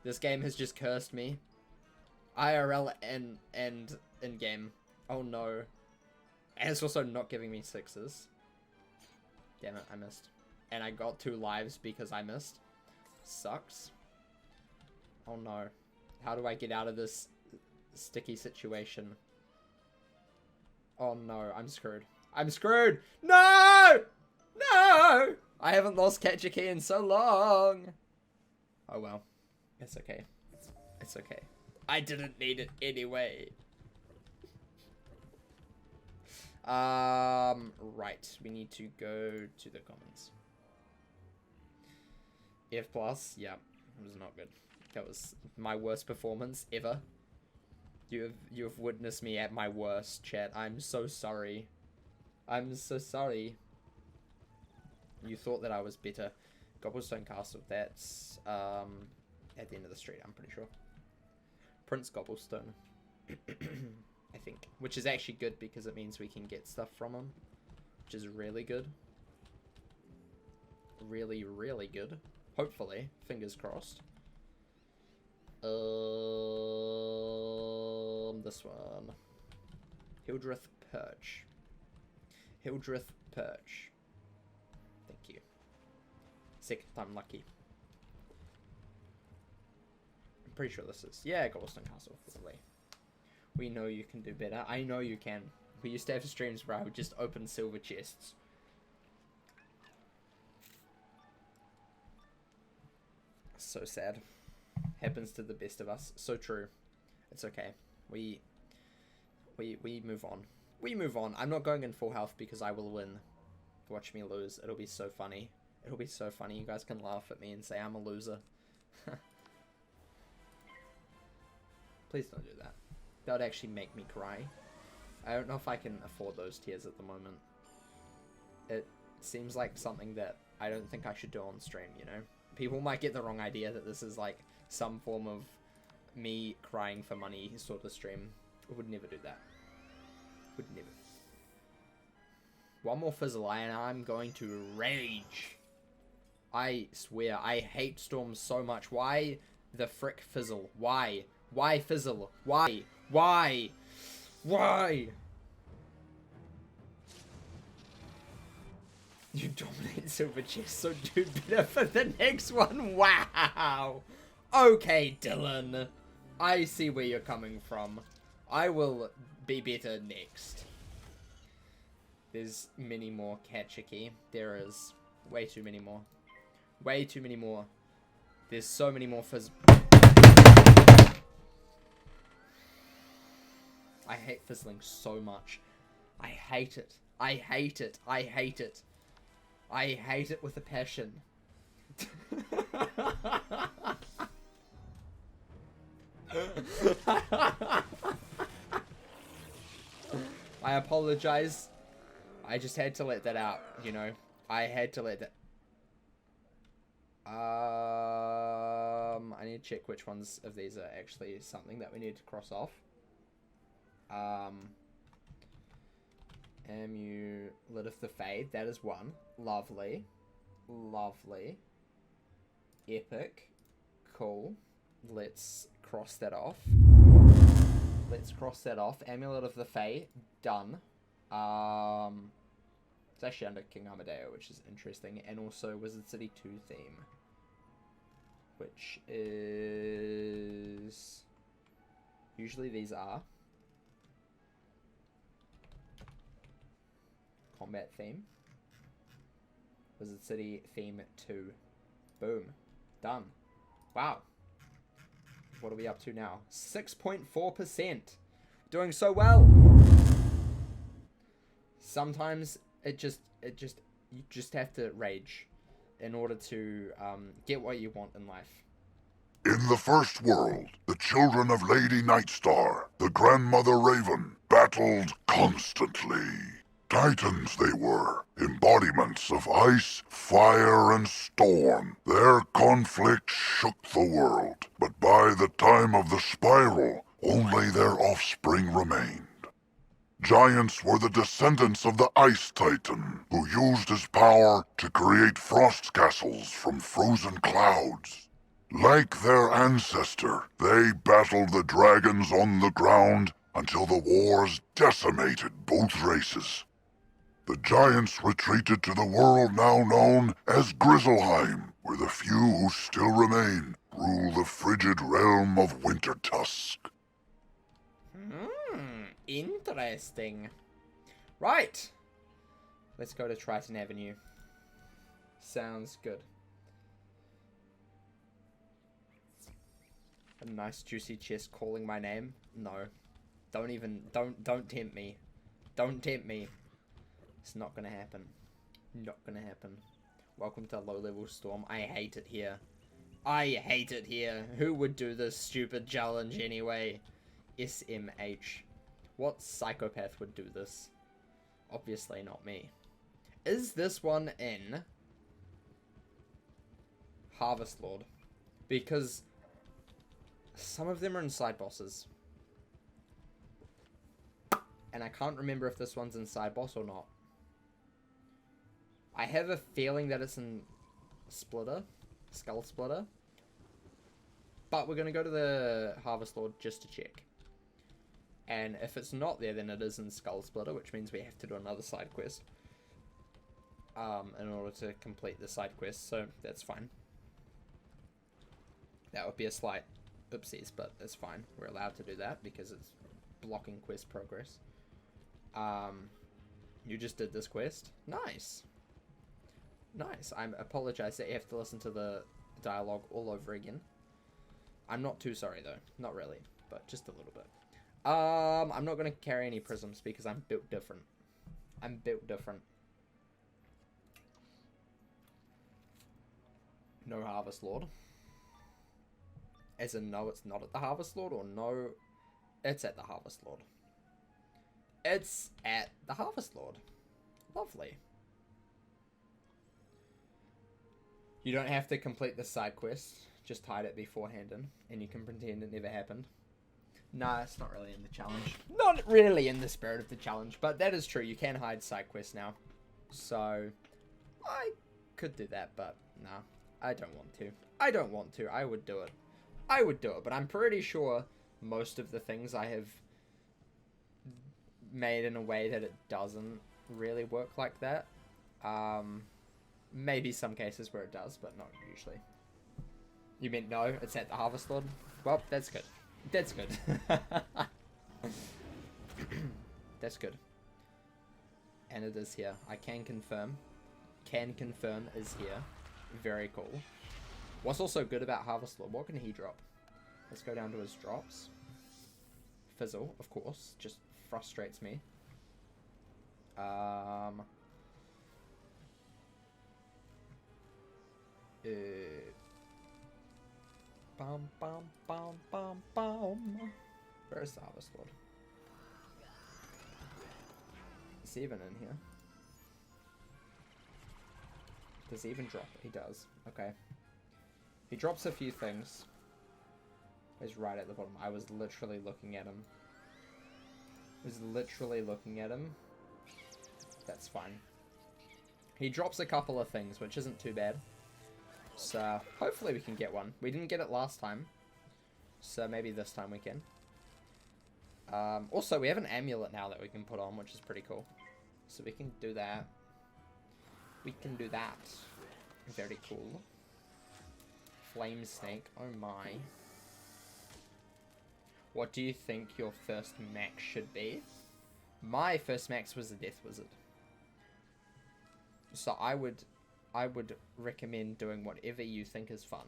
This game has just cursed me. IRL and in-game. Oh no. And it's also not giving me 6s. Damn it, I missed. And I got 2 lives because I missed. Sucks. Oh no. How do I get out of this sticky situation? Oh no, I'm screwed. I'm screwed! No! No! I haven't lost Catch a Key in so long. Oh well. It's okay. It's okay. I didn't need it anyway. Right. We need to go to the commons. F+, yeah. It was not good. That was my worst performance ever. You have witnessed me at my worst, chat. I'm so sorry. I'm so sorry. You thought that I was better. Gobblestone Castle, that's at the end of the street, I'm pretty sure. Prince Gobblestone. I think. Which is actually good because it means we can get stuff from him. Which is really good. Really, really good. Hopefully. Fingers crossed. This one. Hildreth Perch. Hildreth Perch. Thank you. Second time lucky. I'm pretty sure this is... Yeah, Gobblestone Castle. Lovely. We know you can do better. I know you can. We used to have streams where I would just open silver chests. So sad. Happens to the best of us. So true. It's okay. We move on. We move on. I'm not going in full health because I will win. Watch me lose. It'll be so funny. It'll be so funny. You guys can laugh at me and say I'm a loser. Please don't do that. That would actually make me cry. I don't know if I can afford those tears at the moment. It seems like something that I don't think I should do on stream, you know? People might get the wrong idea that this is like some form of me crying for money sort of stream. I would never do that. Would never. One more fizzle and I'm going to rage. I swear, I hate storms so much. Why the frick fizzle? Why? Why fizzle? Why? Why? Why? You dominate silver chest, so do better for the next one. Wow. Okay, Dylan. I see where you're coming from. I will be better next. There's many more Catch-a-Key. There is way too many more. Way too many more. There's so many more fizz. I hate fizzling so much. I hate it. I hate it. I hate it. I hate it with a passion. I apologize. I just had to let that out, you know. I had to let that... I need to check which ones of these are actually something that we need to cross off. Amulet of the Fade, that is one. Lovely. Lovely. Epic. Cool. Let's cross that off. Let's cross that off. Amulet of the Fade, done. It's actually under King Amadeo, which is interesting. And also Wizard City 2 theme. Which is... Usually these are. combat theme. Wizard City theme 2. Boom. Done. Wow. What are we up to now? 6.4%. Doing so well. Sometimes you just have to rage in order to get what you want in life. In the first world, the children of Lady Nightstar, the grandmother Raven, battled constantly. Titans they were, embodiments of ice, fire, and storm. Their conflict shook the world, but by the time of the spiral, only their offspring remained. Giants were the descendants of the Ice Titan, who used his power to create frost castles from frozen clouds. Like their ancestor, they battled the dragons on the ground until the wars decimated both races. The giants retreated to the world now known as Grizzleheim, where the few who still remain rule the frigid realm of Wintertusk. Interesting. Right. Let's go to Triton Avenue. Sounds good. A nice juicy chest calling my name? No. Don't tempt me. Don't tempt me. It's not gonna happen. Not gonna happen. Welcome to low-level Storm. I hate it here. I hate it here. Who would do this stupid challenge anyway? SMH. What psychopath would do this? Obviously not me. Is this one in Harvest Lord? Because some of them are in side bosses. And I can't remember if this one's in side boss or not. I have a feeling that it's in Splitter. Skull Splitter. But we're going to go to the Harvest Lord just to check. And if it's not there, then it is in Skull Splitter, which means we have to do another side quest. In order to complete the side quest, so that's fine. That would be a slight oopsies, but it's fine. We're allowed to do that because it's blocking quest progress. You just did this quest? Nice. Nice. I apologize that you have to listen to the dialogue all over again. I'm not too sorry though. Not really, but just a little bit. I'm not going to carry any prisms because I'm built different. I'm built different. No Harvest Lord. As in, no, it's not at the Harvest Lord, or no, it's at the Harvest Lord. It's at the Harvest Lord. Lovely. You don't have to complete the side quest. Just hide it beforehand and you can pretend it never happened. Nah, it's not really in the challenge. Not really in the spirit of the challenge, but that is true. You can hide side quests now. So, I could do that, but nah, I don't want to. I don't want to. I would do it. I would do it, but I'm pretty sure most of the things I have made in a way that it doesn't really work like that. Maybe some cases where it does, but not usually. You meant no, it's at the Harvest Lord? Well, that's good. That's good. That's good. And it is here. I can confirm. Can confirm is here. Very cool. What's also good about Harvest Lord? What can he drop? Let's go down to his drops. Fizzle, of course. Just frustrates me. Bum, bum, bum, bum, bum. Where's the Harvest Lord? Is he even in here? Does he even drop? He does. Okay. He drops a few things. He's right at the bottom. I was literally looking at him. That's fine. He drops a couple of things, which isn't too bad. So, hopefully we can get one. We didn't get it last time. So, maybe this time we can. Also, we have an amulet now that we can put on, which is pretty cool. So, we can do that. We can do that. Very cool. Flame snake. Oh my. What do you think your first max should be? My first max was a Death Wizard. So I would recommend doing whatever you think is fun.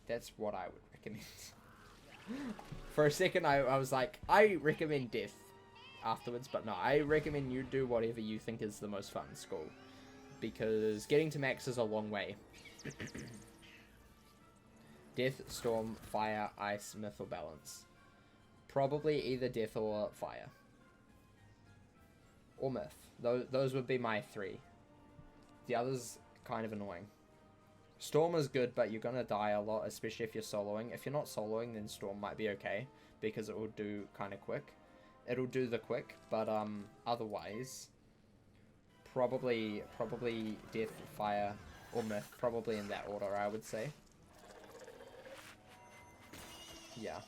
That's what I would recommend. For a second, I was like, I recommend death afterwards, but no, I recommend you do whatever you think is the most fun, school. Because getting to max is a long way. Death, storm, fire, ice, myth, or balance. Probably either death or fire. Or myth. Those would be my 3. The others kind of annoying. Storm is good, but you're gonna die a lot, especially if you're soloing. If you're not soloing, then Storm might be okay, because it will do kind of quick. It'll do the quick, but otherwise, probably Death, Fire, or Myth, probably in that order, I would say. Yeah.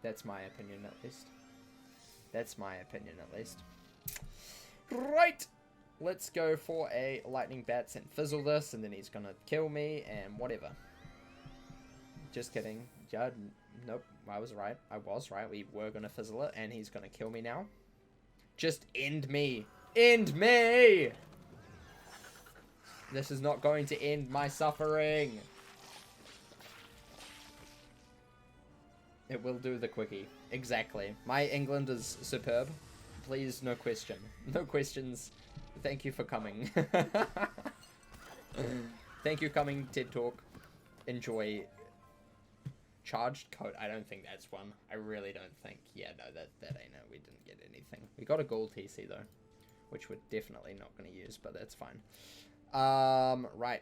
That's my opinion, at least. That's my opinion, at least. Right! Let's go for a lightning bats and fizzle this, and then he's gonna kill me, and whatever. Just kidding. Yeah, nope, I was right. We were gonna fizzle it, and he's gonna kill me now. Just end me! End me! This is not going to end my suffering. It will do the quickie. Exactly. My England is superb. Please, no question. No questions. Thank you for coming. Thank you coming, TED Talk. Enjoy. Charged coat. I don't think that's one. I really don't think. Yeah, no, that ain't it. We didn't get anything. We got a gold TC though, which we're definitely not going to use, but that's fine. Right.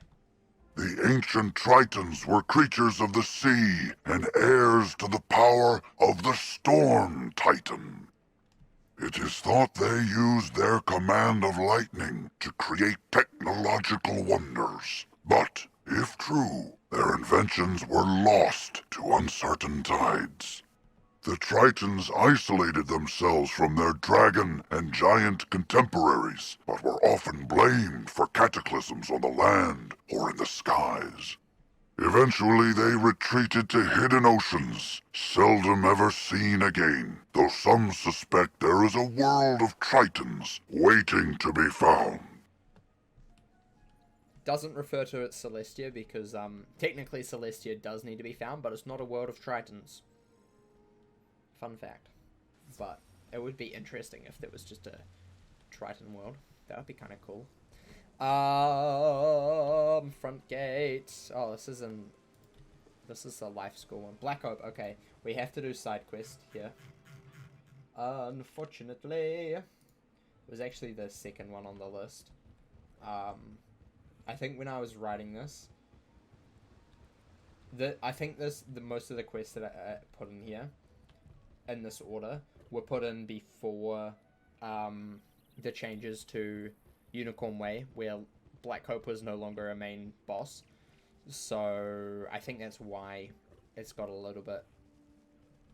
The ancient Tritons were creatures of the sea and heirs to the power of the Storm Titan. It is thought they used their command of lightning to create technological wonders. But, if true, their inventions were lost to uncertain tides. The Tritons isolated themselves from their dragon and giant contemporaries, but were often blamed for cataclysms on the land or in the skies. Eventually they retreated to hidden oceans, seldom ever seen again, though some suspect there is a world of Tritons waiting to be found. Doesn't refer to it Celestia because technically Celestia does need to be found, but it's not a world of Tritons. Fun fact. But it would be interesting if there was just a Triton world. That would be kind of cool. Front gate. Oh, this is the life school one. Black Hope. Okay, we have to do side quest here. Unfortunately, it was actually the second one on the list. I think when I was writing this, most of the quests that I put in here, in this order, were put in before the changes to Unicorn Way, where Black Hope was no longer a main boss. So I think that's why it's got a little bit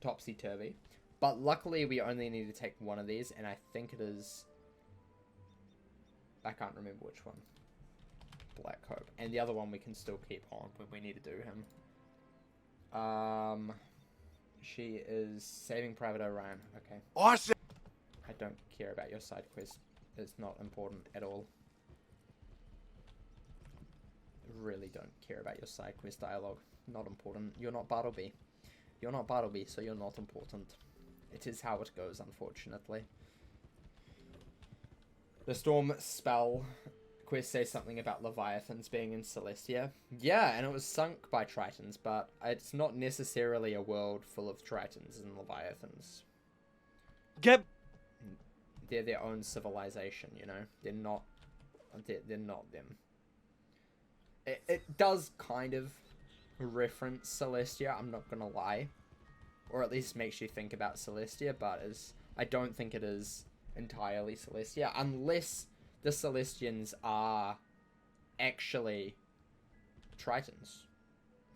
topsy-turvy. But luckily we only need to take one of these, and I think it is... I can't remember which one. Black Hope. And the other one we can still keep on when we need to do him. She is Saving Private Orion. Okay. Awesome. I don't care about your side quest. It's not important at all. Really don't care about your side quest dialogue. Not important. You're not Bartleby. You're not Bartleby, so you're not important. It is how it goes, unfortunately. The Storm spell quest says something about Leviathans being in Celestia. Yeah, and it was sunk by Tritons, but it's not necessarily a world full of Tritons and Leviathans. Get. They're their own civilization, you know? They're not them. It does kind of reference Celestia, I'm not gonna lie. Or at least makes you think about Celestia, but I don't think it is entirely Celestia, unless the Celestians are actually Tritons,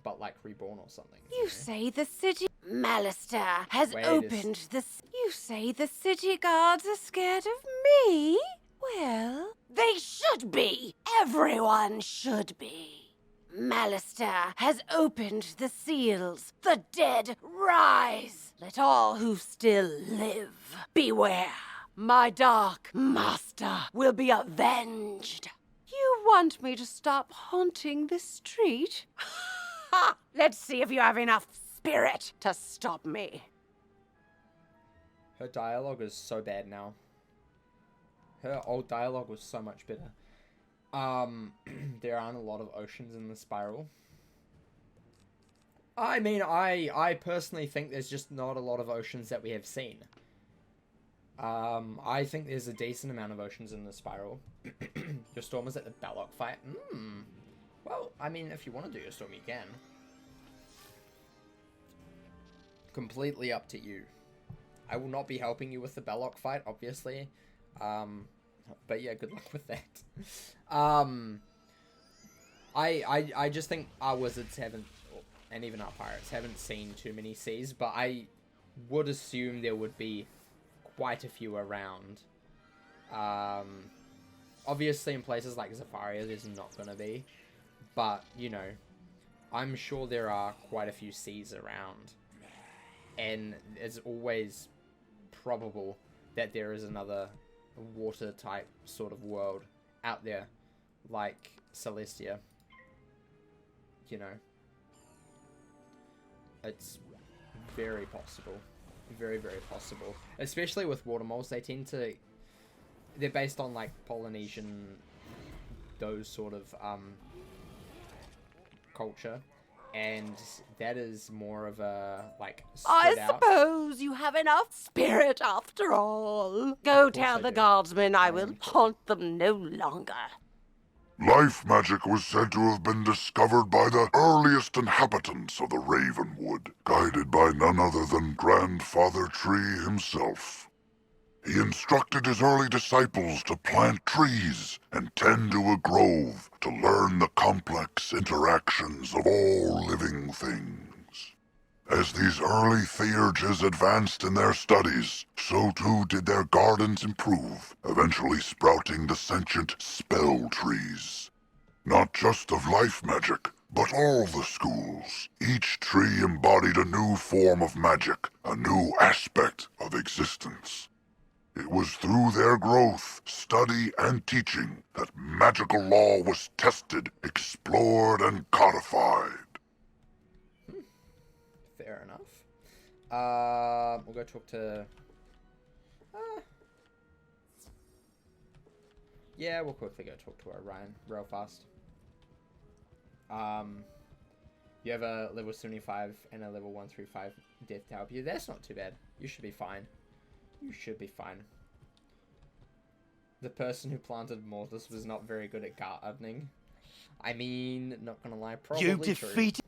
but like reborn or something. You say the city... Malister has opened the... You say the city guards are scared of me? Well, they should be. Everyone should be. Malister has opened the seals. The dead rise. Let all who still live beware. My dark master will be avenged. You want me to stop haunting this street? Ha! Let's see if you have enough spirit to stop me. Her dialogue is so bad now. Her old dialogue was so much better. There aren't a lot of oceans in the spiral. I mean, I personally think there's just not a lot of oceans that we have seen. I think there's a decent amount of oceans in the spiral. Your storm is at the Ballock fight. Well, I mean, if you want to do your storm, you can. Completely up to you. I will not be helping you with the Ballock fight, obviously. But yeah, good luck with that. I just think our wizards haven't, and even our pirates haven't seen too many seas, but I would assume there would be quite a few around. Obviously in places like Zafaria there's not going to be, but, you know, I'm sure there are quite a few seas around, and it's always probable that there is another water type sort of world out there, like Celestia. You know, it's very possible. Very, very possible. Especially with water moles, they're based on, like, Polynesian, those sort of, culture. And that is more of a, like, I out. suppose you have enough spirit after all. Go tell the guardsmen I will haunt them no longer. Life magic was said to have been discovered by the earliest inhabitants of the Ravenwood, guided by none other than Grandfather Tree himself. He instructed his early disciples to plant trees and tend to a grove to learn the complex interactions of all living things. As these early theurges advanced in their studies, so too did their gardens improve, eventually sprouting the sentient spell trees. Not just of life magic, but all the schools. Each tree embodied a new form of magic, a new aspect of existence. It was through their growth, study, and teaching that magical law was tested, explored, and codified. Fair enough. We'll go talk to... yeah, we'll quickly go talk to Orion real fast. You have a level 75 and a level 135 death to help you. That's not too bad. You should be fine. You should be fine. The person who planted Mortis was not very good at gardening. I mean, not gonna lie, probably You defeated...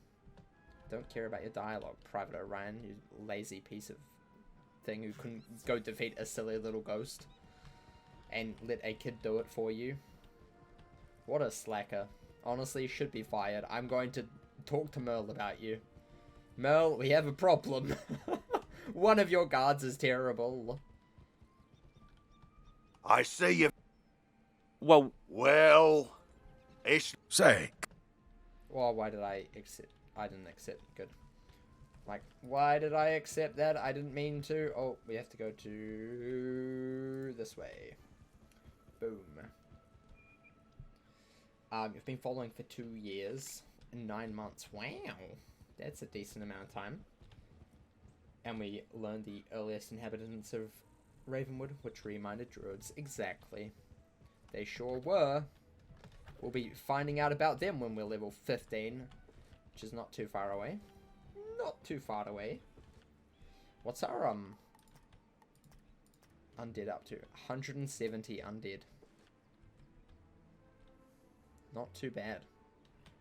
Don't care about your dialogue, Private Orion, you lazy piece of thing who couldn't go defeat a silly little ghost and let a kid do it for you. What a slacker. Honestly, you should be fired. I'm going to talk to Merle about you. Merle, we have a problem. One of your guards is terrible. I see you... Well, it's... say. Well, why did I accept? I didn't accept. Good. Like, why did I accept that? I didn't mean to. Oh, we have to go to this way. Boom. You've been following for 2 years and 9 months. Wow. That's a decent amount of time. And we learned the earliest inhabitants of Ravenwood, which reminded druids. Exactly. They sure were. We'll be finding out about them when we're level 15, which is not too far away. Not too far away. What's our, undead up to? 170 undead. Not too bad.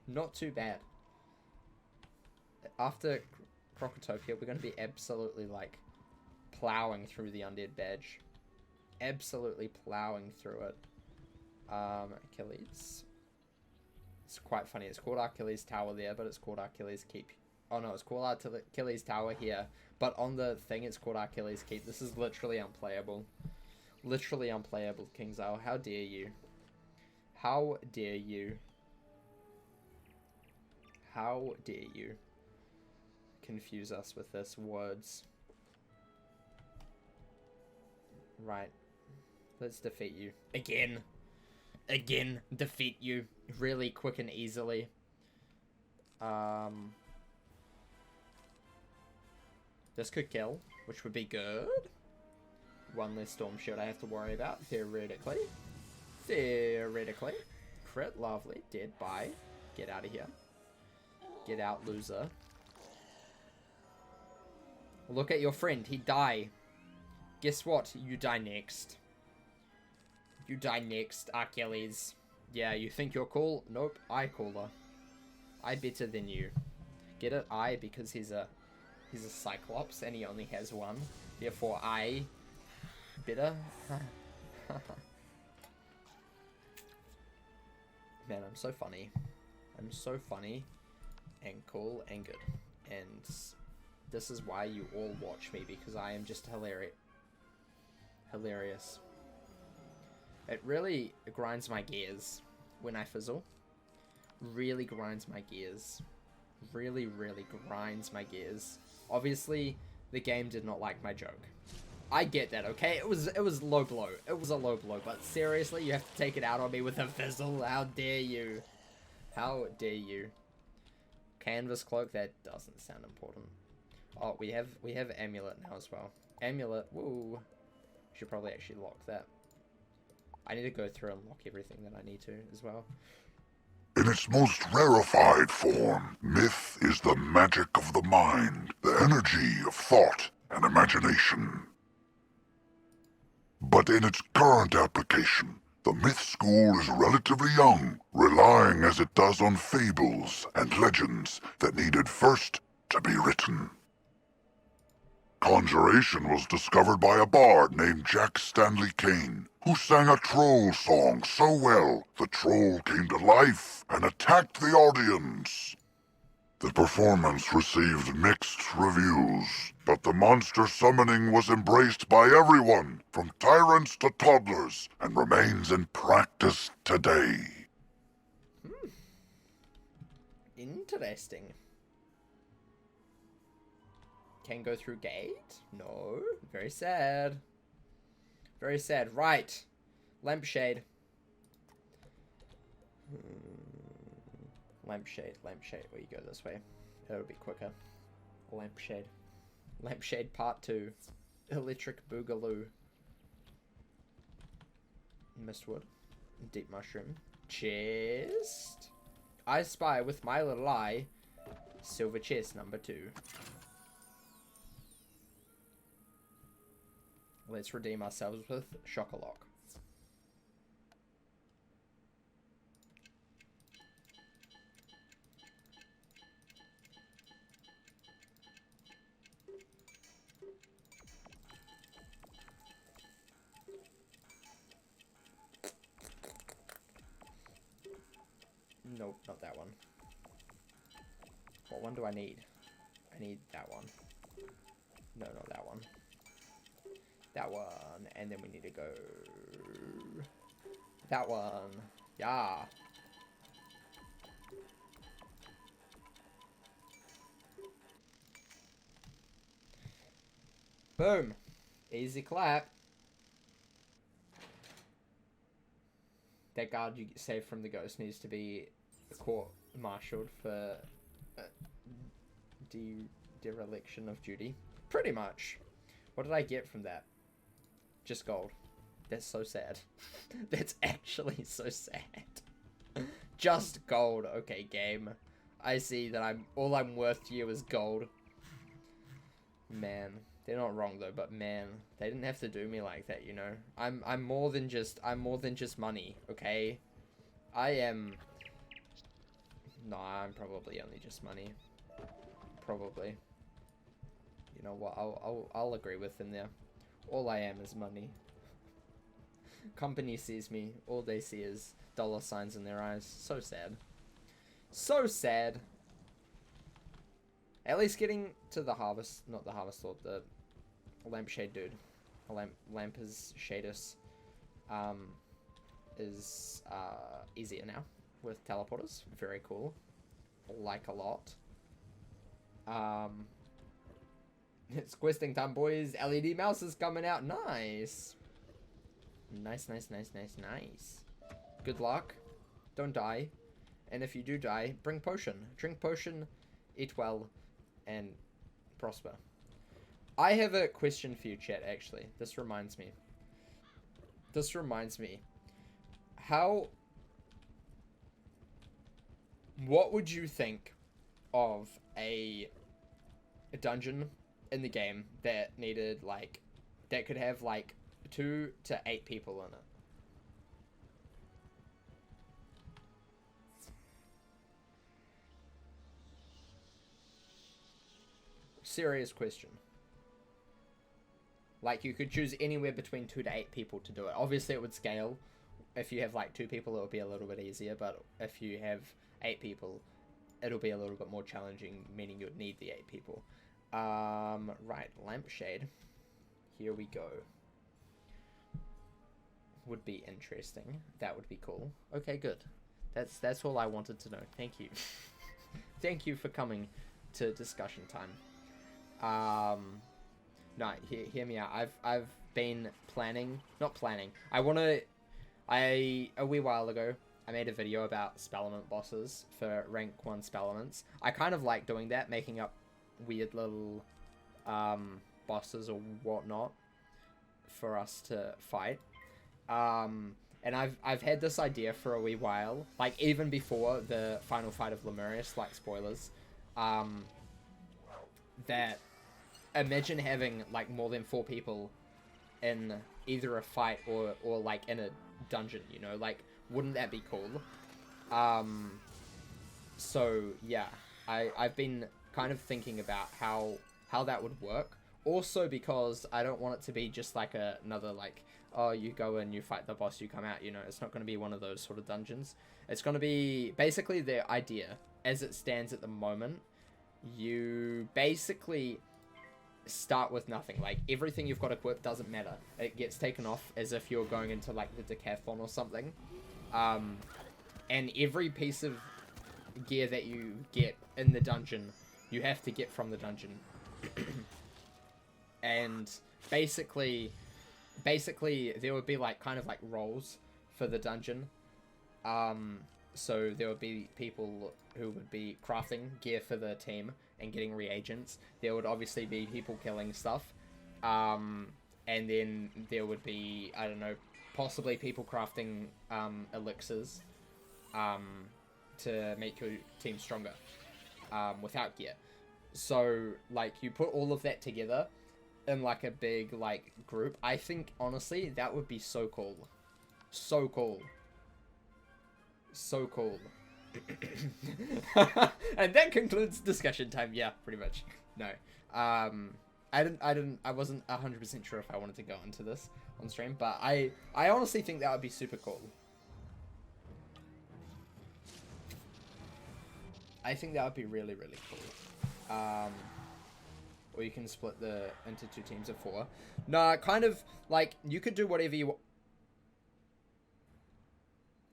Not too bad. After Crocotopia, we're going to be absolutely, like, plowing through the undead badge. Absolutely plowing through it. Achilles. It's quite funny. It's called Achilles Tower there, but it's called Achilles Keep. Oh no, it's called Achilles Tower here, but on the thing it's called Achilles Keep. This is literally unplayable. Literally unplayable, Kingsale. How dare you? How dare you? How dare you confuse us with this words? Right. Let's defeat you. Again. Again. Defeat you. Really quick and easily. This could kill, which would be good. One less storm shield I have to worry about, theoretically. Theoretically. Crit, lovely. Dead, bye. Get out of here. Get out, loser. Look at your friend, he die. Guess what? You die next. You die next, Achilles. Yeah, you think you're cool? Nope, I cooler. I better than you. Get it? I, because he's a Cyclops and he only has one. Therefore, I better. Man, I'm so funny. I'm so funny and cool and good. And this is why you all watch me, because I am just hilarious. It really grinds my gears when I fizzle. Really grinds my gears. Really, really grinds my gears. Obviously, the game did not like my joke. I get that, okay? It was low blow. It was a low blow, but seriously, you have to take it out on me with a fizzle. How dare you? How dare you? Canvas cloak, that doesn't sound important. Oh, we have Amulet now as well. Amulet, woo. Should probably actually lock that. I need to go through and lock everything that I need to as well. In its most rarefied form, myth is the magic of the mind, the energy of thought and imagination. But in its current application, the myth school is relatively young, relying as it does on fables and legends that needed first to be written. Conjuration was discovered by a bard named Jack Stanley Kane, who sang a troll song so well the troll came to life and attacked the audience. The performance received mixed reviews, but the monster summoning was embraced by everyone, from tyrants to toddlers, and remains in practice today. Interesting. Can go through gate? No. Very sad. Very sad. Right. Lampshade. Lampshade. Lampshade. Well, you go this way. It'll be quicker. Lampshade. Lampshade part 2. Electric Boogaloo. Mistwood. Deep Mushroom. Chest. I spy with my little eye. Silver chest number 2. Let's redeem ourselves with Shock-a-Lock. Nope, not that one. What one do I need? I need that one. No, not that one. That one, and then we need to go that one. Yeah. Boom. Easy clap. That guard you saved from the ghost needs to be court-martialed for dereliction of duty. Pretty much. What did I get from that? Just gold. That's so sad. That's actually so sad. Just gold. Okay, game. I see that all I'm worth to you is gold. Man, they're not wrong though, but man, they didn't have to do me like that, you know. I'm more than just money, okay? I'm probably only just money. Probably. You know what? I'll agree with him there. All I am is money. Company sees me. All they see is dollar signs in their eyes. So sad. So sad. At least getting to the harvest, not the harvest lord, the lampshade dude. Lampers Shadus is easier now with teleporters. Very cool. Like a lot. It's questing time, boys. LED mouse is coming out. Nice. Nice, nice, nice, nice, nice. Good luck. Don't die. And if you do die, bring potion. Drink potion, eat well, and prosper. I have a question for you, chat, actually. This reminds me. What would you think of a dungeon in the game that needed, like, that could have, like, 2 to 8 people in it? Serious question. Like, you could choose anywhere between 2 to 8 people to do it. Obviously, it would scale. If you have, like, 2 people, it would be a little bit easier. But if you have 8 people, it'll be a little bit more challenging, meaning you'd need the 8 people. Right, lampshade. Here we go. Would be interesting. That would be cool. Okay, good. That's all I wanted to know. Thank you. Thank you for coming to discussion time. No, hear me out. I've been planning, not planning. A wee while ago, I made a video about spellament bosses for rank 1 spellaments. I kind of like doing that, making up weird little bosses or whatnot for us to fight. And I've had this idea for a wee while, like even before the final fight of Lemuria, like spoilers, that imagine having like more than 4 people in either a fight or like in a dungeon, you know, like wouldn't that be cool? So yeah, I've been kind of thinking about how that would work. Also because I don't want it to be just like another like, oh, you go in, you fight the boss, you come out, you know, it's not going to be one of those sort of dungeons. It's going to be basically the idea as it stands at the moment. You basically start with nothing. Like everything you've got equipped doesn't matter. It gets taken off as if you're going into like the decathlon or something. And every piece of gear that you get in the dungeon, you have to get from the dungeon. And basically there would be like kind of like roles for the dungeon. So there would be people who would be crafting gear for the team and getting reagents. There would obviously be people killing stuff. And then there would be, I don't know, possibly people crafting elixirs to make your team stronger without gear. So, like, you put all of that together in, like, a big, like, group. I think, honestly, that would be so cool. So cool. So cool. And that concludes discussion time. Yeah, pretty much. No. I wasn't 100% sure if I wanted to go into this on stream, but I honestly think that would be super cool. I think that would be really, really cool. Or you can split into 2 teams of 4. No, kind of, like, you could do whatever you want.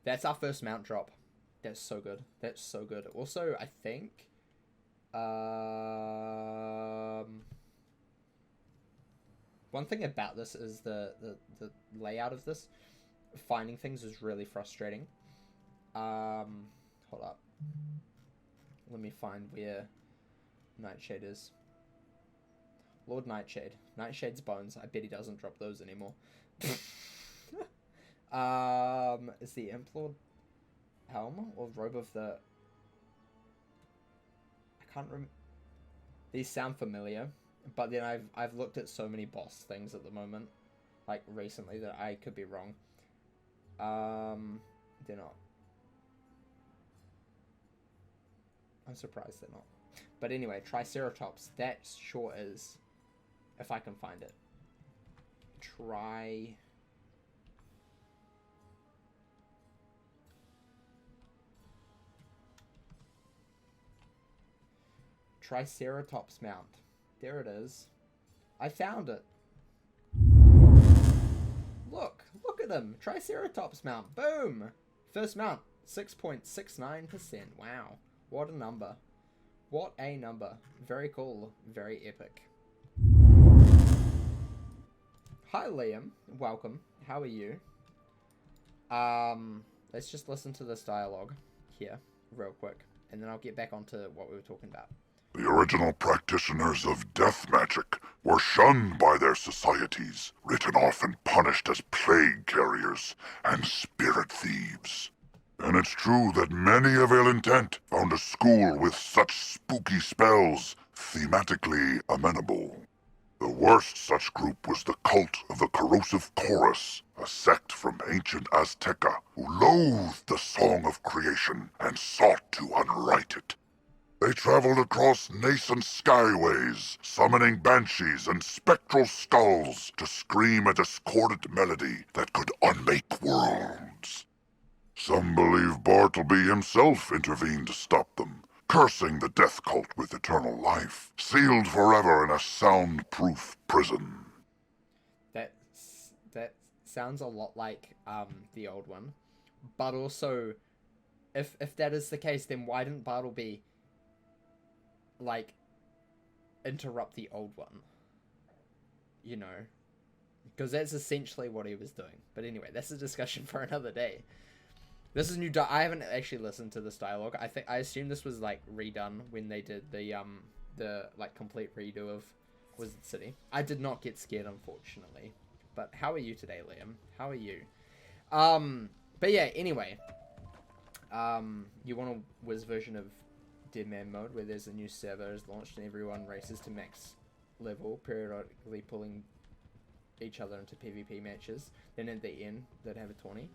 That's our first mount drop. That's so good. That's so good. Also, I think... one thing about this is the layout of this. Finding things is really frustrating. Hold up. Let me find where Nightshade is. Lord Nightshade. Nightshade's bones. I bet he doesn't drop those anymore. Is the Implord helm or robe of the... I can't remember. These sound familiar, but then I've looked at so many boss things at the moment, like recently, that I could be wrong. They're not. I'm surprised they're not. But anyway, Triceratops. That sure is. If I can find it. Triceratops mount. There it is. I found it. Look at him. Triceratops mount. Boom. First mount. 6.69%. Wow. What a number. What a number. Very cool. Very epic. Hi, Liam. Welcome. How are you? Let's just listen to this dialogue here real quick, and then I'll get back onto what we were talking about. The original practitioners of death magic were shunned by their societies, written off and punished as plague carriers and spirit thieves. And it's true that many of ill intent found a school with such spooky spells thematically amenable. The worst such group was the cult of the Corrosive Chorus, a sect from ancient Azteca who loathed the song of creation and sought to unwrite it. They traveled across nascent skyways, summoning banshees and spectral skulls to scream a discordant melody that could unmake worlds. Some believe Bartleby himself intervened to stop them, cursing the death cult with eternal life, sealed forever in a soundproof prison. That sounds a lot like the old one, but also, if that is the case, then why didn't Bartleby like interrupt the old one? You know, because that's essentially what he was doing. But anyway, that's a discussion for another day. This is new. I haven't actually listened to this dialogue. I assume this was like redone when they did the like complete redo of Wizard City. I did not get scared, unfortunately. But how are you today, Liam? How are you? But yeah. Anyway, you want a Wiz version of Dead Man mode where there's a new server is launched and everyone races to max level, periodically pulling each other into PvP matches. Then at the end, they'd have a tourney.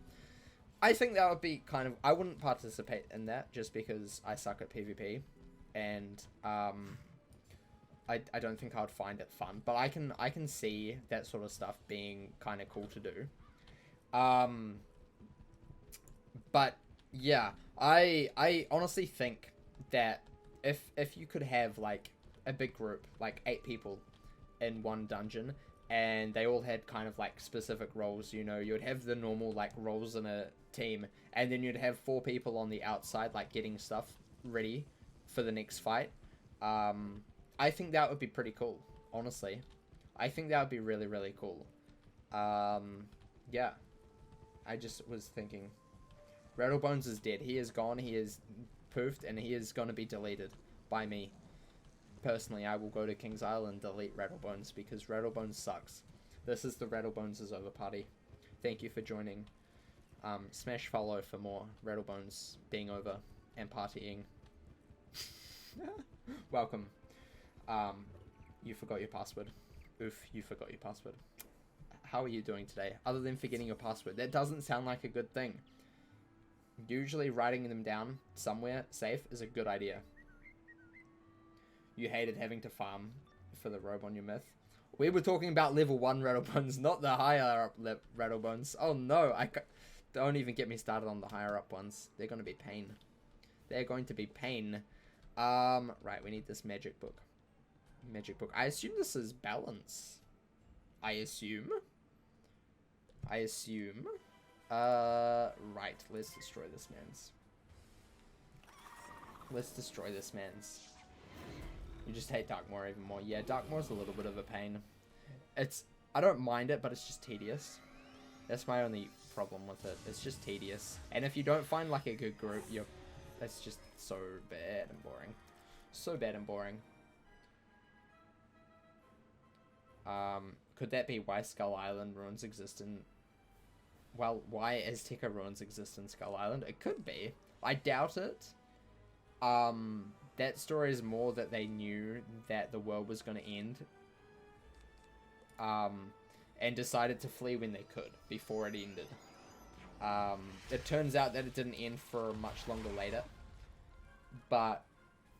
I think that would be kind of... I wouldn't participate in that just because I suck at PvP. And I don't think I would find it fun. But I can see that sort of stuff being kind of cool to do. But yeah, I honestly think that if you could have like a big group, like 8 people in one dungeon, and they all had kind of like specific roles, you know, you'd have the normal like roles in a team, and then you'd have 4 people on the outside like getting stuff ready for the next fight. I think that would be pretty cool, honestly. I think that would be really, really cool. Yeah, I just was thinking Rattlebones is dead. He is gone, he is poofed, and he is going to be deleted by me. Personally, I will go to King's Island and delete Rattlebones because Rattlebones sucks. This is the Rattlebones is over party. Thank you for joining. Smash follow for more Rattlebones being over and partying. Welcome. You forgot your password. Oof, you forgot your password. How are you doing today? Other than forgetting your password. That doesn't sound like a good thing. Usually writing them down somewhere safe is a good idea. You hated having to farm for the robe on your myth. We were talking about level 1 Rattlebones, not the higher up Rattlebones. Oh no, don't even get me started on the higher up ones. They're going to be pain. They're going to be pain. Right, we need this magic book. Magic book. I assume this is balance. I assume. Right, let's destroy this man's. You just hate Darkmoor even more. Yeah, Darkmoor's a little bit of a pain. I don't mind it, but it's just tedious. That's my only problem with it. It's just tedious. And if you don't find like a good group, it's just so bad and boring. So bad and boring. Could that be why Skull Island ruins exist in... Well, why Azteca ruins exist in Skull Island? It could be. I doubt it. That story is more that they knew that the world was going to end. And decided to flee when they could, before it ended. It turns out that it didn't end for much longer later. But,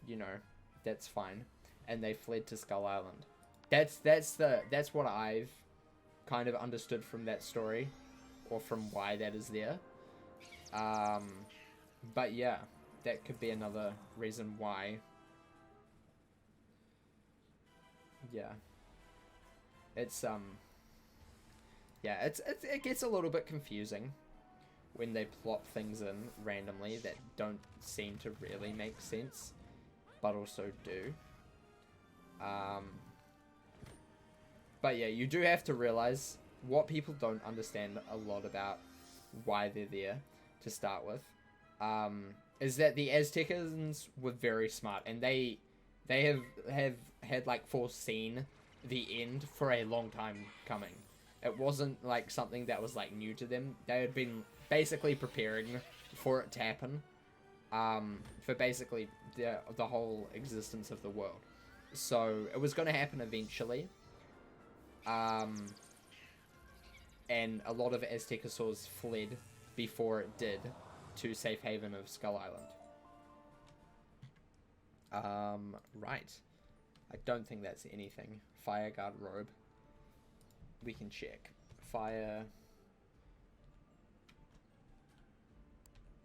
you know, that's fine. And they fled to Skull Island. That's what I've kind of understood from that story. Or from why that is there. But yeah, that could be another reason why. Yeah. It's, yeah, it gets a little bit confusing when they plop things in randomly that don't seem to really make sense, but also do. But yeah, you do have to realize what people don't understand a lot about why they're there to start with, is that the Aztecans were very smart, and they have had like foreseen the end for a long time coming. It wasn't like something that was like new to them. They had been basically preparing for it to happen, for basically the whole existence of the world. So it was going to happen eventually. And a lot of Aztecosaurs fled before it did to safe haven of Skull Island. Right. I don't think that's anything. Fire guard robe. We can check. Fire.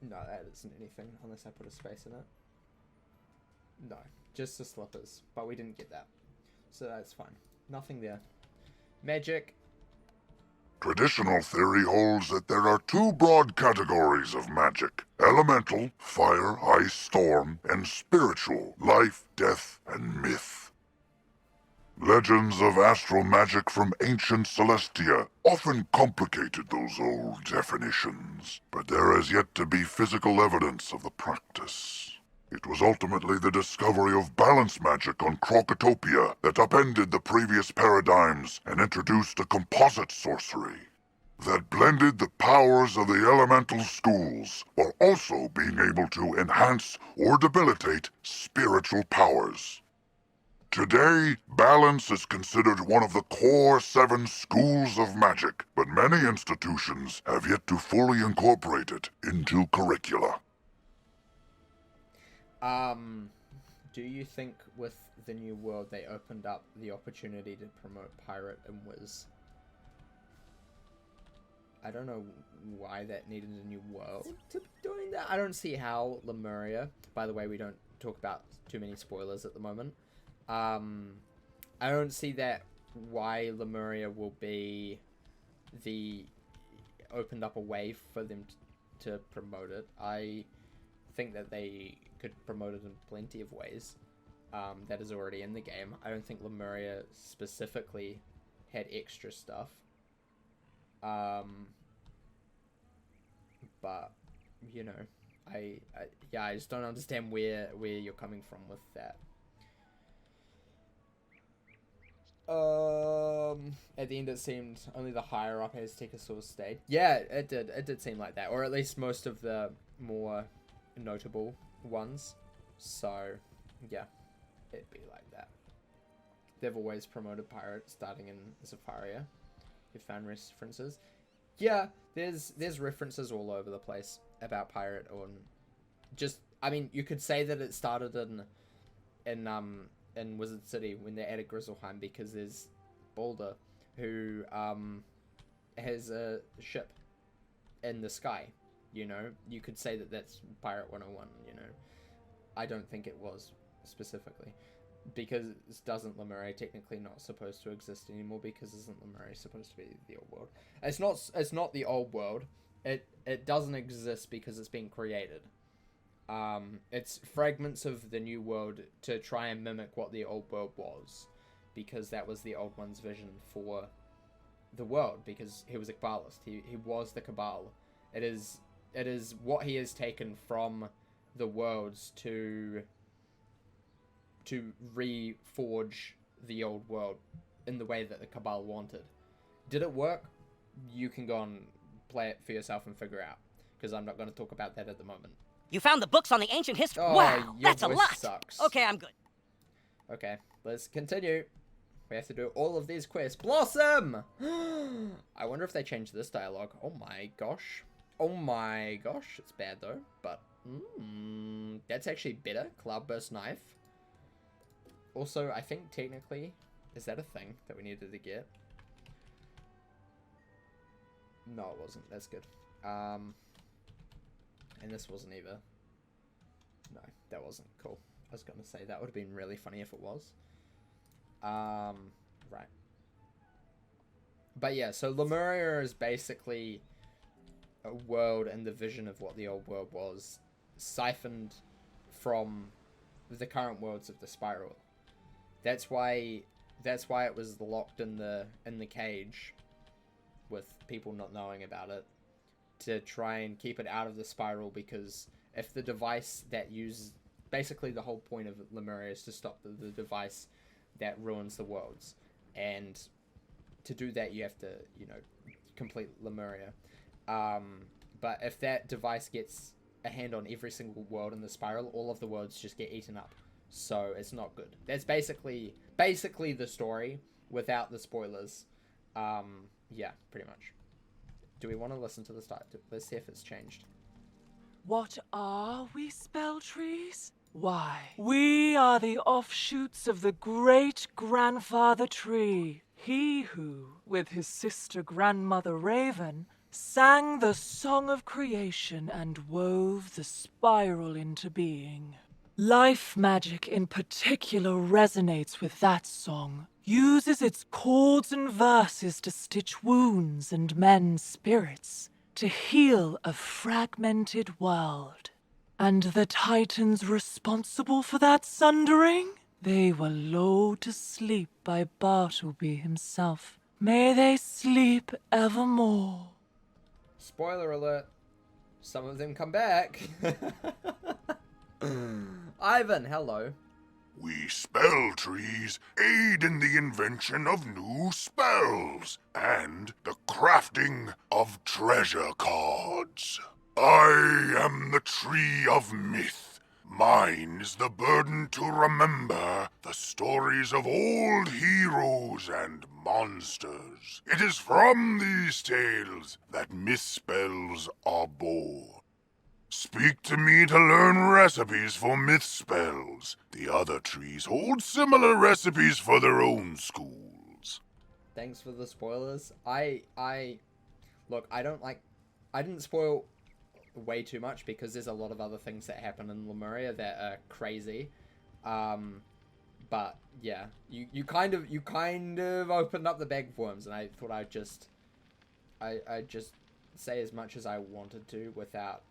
No, that isn't anything unless I put a space in it. No, just the slippers. But we didn't get that. So that's fine. Nothing there. Magic. Traditional theory holds that there are two broad categories of magic: elemental, fire, ice, storm, and spiritual, life, death, and myth. Legends of astral magic from ancient Celestia often complicated those old definitions, but there has yet to be physical evidence of the practice. It was ultimately the discovery of balance magic on Krokotopia that upended the previous paradigms and introduced a composite sorcery that blended the powers of the elemental schools while also being able to enhance or debilitate spiritual powers. Today, balance is considered one of the core 7 schools of magic, but many institutions have yet to fully incorporate it into curricula. Do you think with the new world they opened up the opportunity to promote Pirate and Wiz? I don't know why that needed a new world to be doing that. I don't see how Lemuria, by the way, we don't talk about too many spoilers at the moment. I don't see that why Lemuria will be opened up a way for them to promote it. I think that they could promote it in plenty of ways. That is already in the game. I don't think Lemuria specifically had extra stuff. But you know, I just don't understand where you're coming from with that. At the end it seemed only the higher up Aztecosaurs stayed. Yeah, it did seem like that, or at least most of the more notable ones. So yeah, it'd be like that. They've always promoted Pirate starting in Zafaria. You found references. Yeah, there's references all over the place about Pirate, or just, I mean, you could say that it started in Wizard City when they're at Grizzleheim, because there's Boulder who has a ship in the sky. You know, you could say that that's Pirate 101. You know, I don't think it was specifically, because doesn't Lemuria technically not supposed to exist anymore, because isn't Lemuria supposed to be the old world? It's not the old world. It doesn't exist because it's been created. It's fragments of the new world to try and mimic what the old world was, because that was the old one's vision for the world, because he was a Kabbalist. He was the Cabal. It is what he has taken from the worlds to reforge the old world in the way that the Cabal wanted. Did it work? You can go and play it for yourself and figure out, because I'm not going to talk about that at the moment. You found the books on the ancient history? Oh, wow, your that's a voice lot! sucks. Okay, I'm good. Okay, let's continue. We have to do all of these quests. Blossom! I wonder if they changed this dialogue. Oh my gosh. Oh my gosh. It's bad though, but that's actually better. Cloudburst Knife. Also, I think technically, is that a thing that we needed to get? No, it wasn't. That's good. And this wasn't either. No, that wasn't. Cool. I was going to say, that would have been really funny if it was. Right. But yeah, so Lemuria is basically a world and the vision of what the old world was, siphoned from the current worlds of the spiral. That's why it was locked in the cage, with people not knowing about it. to try and keep it out of the spiral, because if the device that uses... Basically, the whole point of Lemuria is to stop the device that ruins the worlds. And to do that, you have to, you know, complete Lemuria. But if that device gets a hand on every single world in the spiral, all of the worlds just get eaten up. So it's not good. That's basically the story without the spoilers. Yeah, pretty much. Do we want to listen to the start? Let's see if it's changed. What are we, spell trees? Why, we are the offshoots of the great-grandfather tree. He who, with his sister grandmother Raven, sang the song of creation and wove the spiral into being. Life magic in particular resonates with that song, uses its chords and verses to stitch wounds and mend spirits, to heal a fragmented world. And the Titans responsible for that sundering? They were lulled to sleep by Bartleby himself. May they sleep evermore. Spoiler alert. Some of them come back. Ivan, hello. We spell trees aid in the invention of new spells and the crafting of treasure cards. I am the tree of myth. Mine is the burden to remember the stories of old heroes and monsters. It is from these tales that myth spells are born. Speak to me to learn recipes for myth spells. The other trees hold similar recipes for their own schools. Thanks for the spoilers. Look, I didn't spoil way too much because there's a lot of other things that happen in Lemuria that are crazy. But yeah, you kind of opened up the bag of worms, and I thought I'd just say as much as I wanted to without...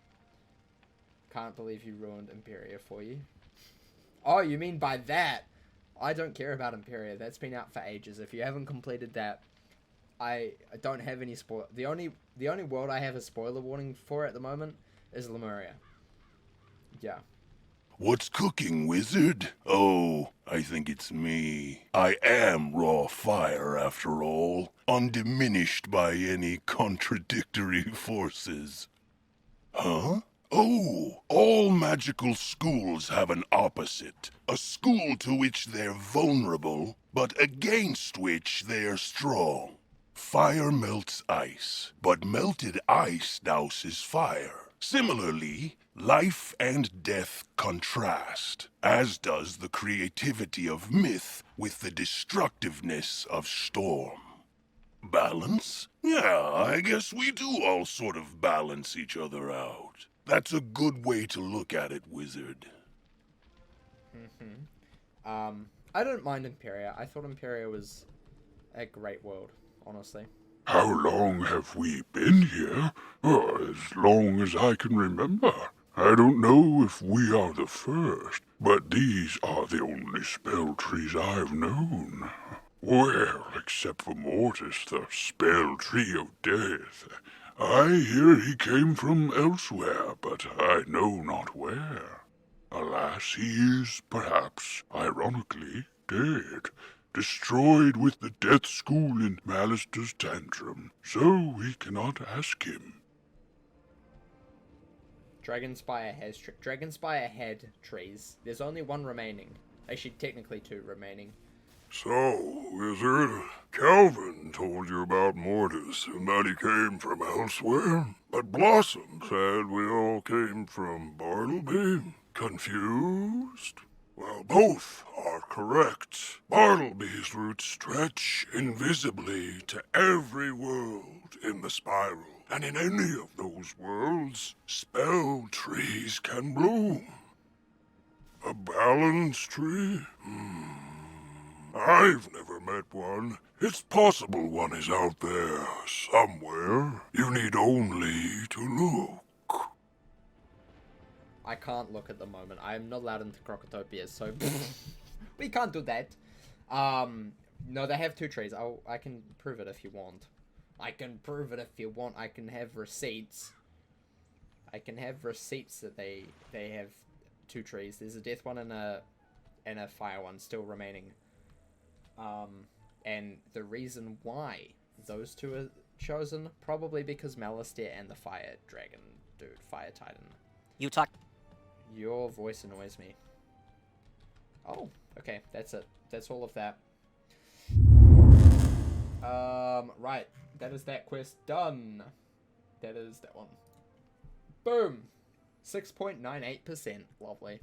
Can't believe you ruined Imperia for you. Oh, you mean by that? I don't care about Imperia. That's been out for ages. If you haven't completed that, I don't have any spoil. The only world I have a spoiler warning for at the moment is Lemuria. Yeah. What's cooking, wizard? Oh, I think it's me. I am raw fire, after all, undiminished by any contradictory forces. Huh? Oh, all magical schools have an opposite. A school to which they're vulnerable, but against which they're strong. Fire melts ice, but melted ice douses fire. Similarly, life and death contrast, as does the creativity of myth with the destructiveness of storm. Balance? Yeah, I guess we do all sort of balance each other out. That's a good way to look at it, wizard. I don't mind Imperia. I thought Imperia was a great world, honestly. How long have we been here? As long as I can remember. I don't know if we are the first, but these are the only spell trees I've known. Well, except for Mortis, the spell tree of death. I hear he came from elsewhere, but I know not where. Alas, he is, perhaps, ironically, dead, destroyed with the death school in Malister's tantrum, so we cannot ask him. Dragonspire had trees. There's only one remaining. Actually, technically two remaining. So, wizard, Calvin told you about Mortis and that he came from elsewhere, but Blossom said we all came from Bartleby. Confused? Well, both are correct. Bartleby's roots stretch invisibly to every world in the spiral, and in any of those worlds, spell trees can bloom. A balance tree? I've never met one. It's possible one is out there, somewhere. You need only to look. I can't look at the moment. I'm not allowed into Crocotopia, so... we can't do that. No, they have two trees. I can prove it if you want. I can prove it if you want. I can have receipts. I can have receipts that they have 2 trees. There's a death one and a fire one still remaining. And the reason why those 2 are chosen, probably because Malistaire and the fire dragon dude, fire titan. You talk. Your voice annoys me. Oh, okay, that's it. That's all of that. Right, that is that quest done. That is that one. Boom! 6.98%. Lovely.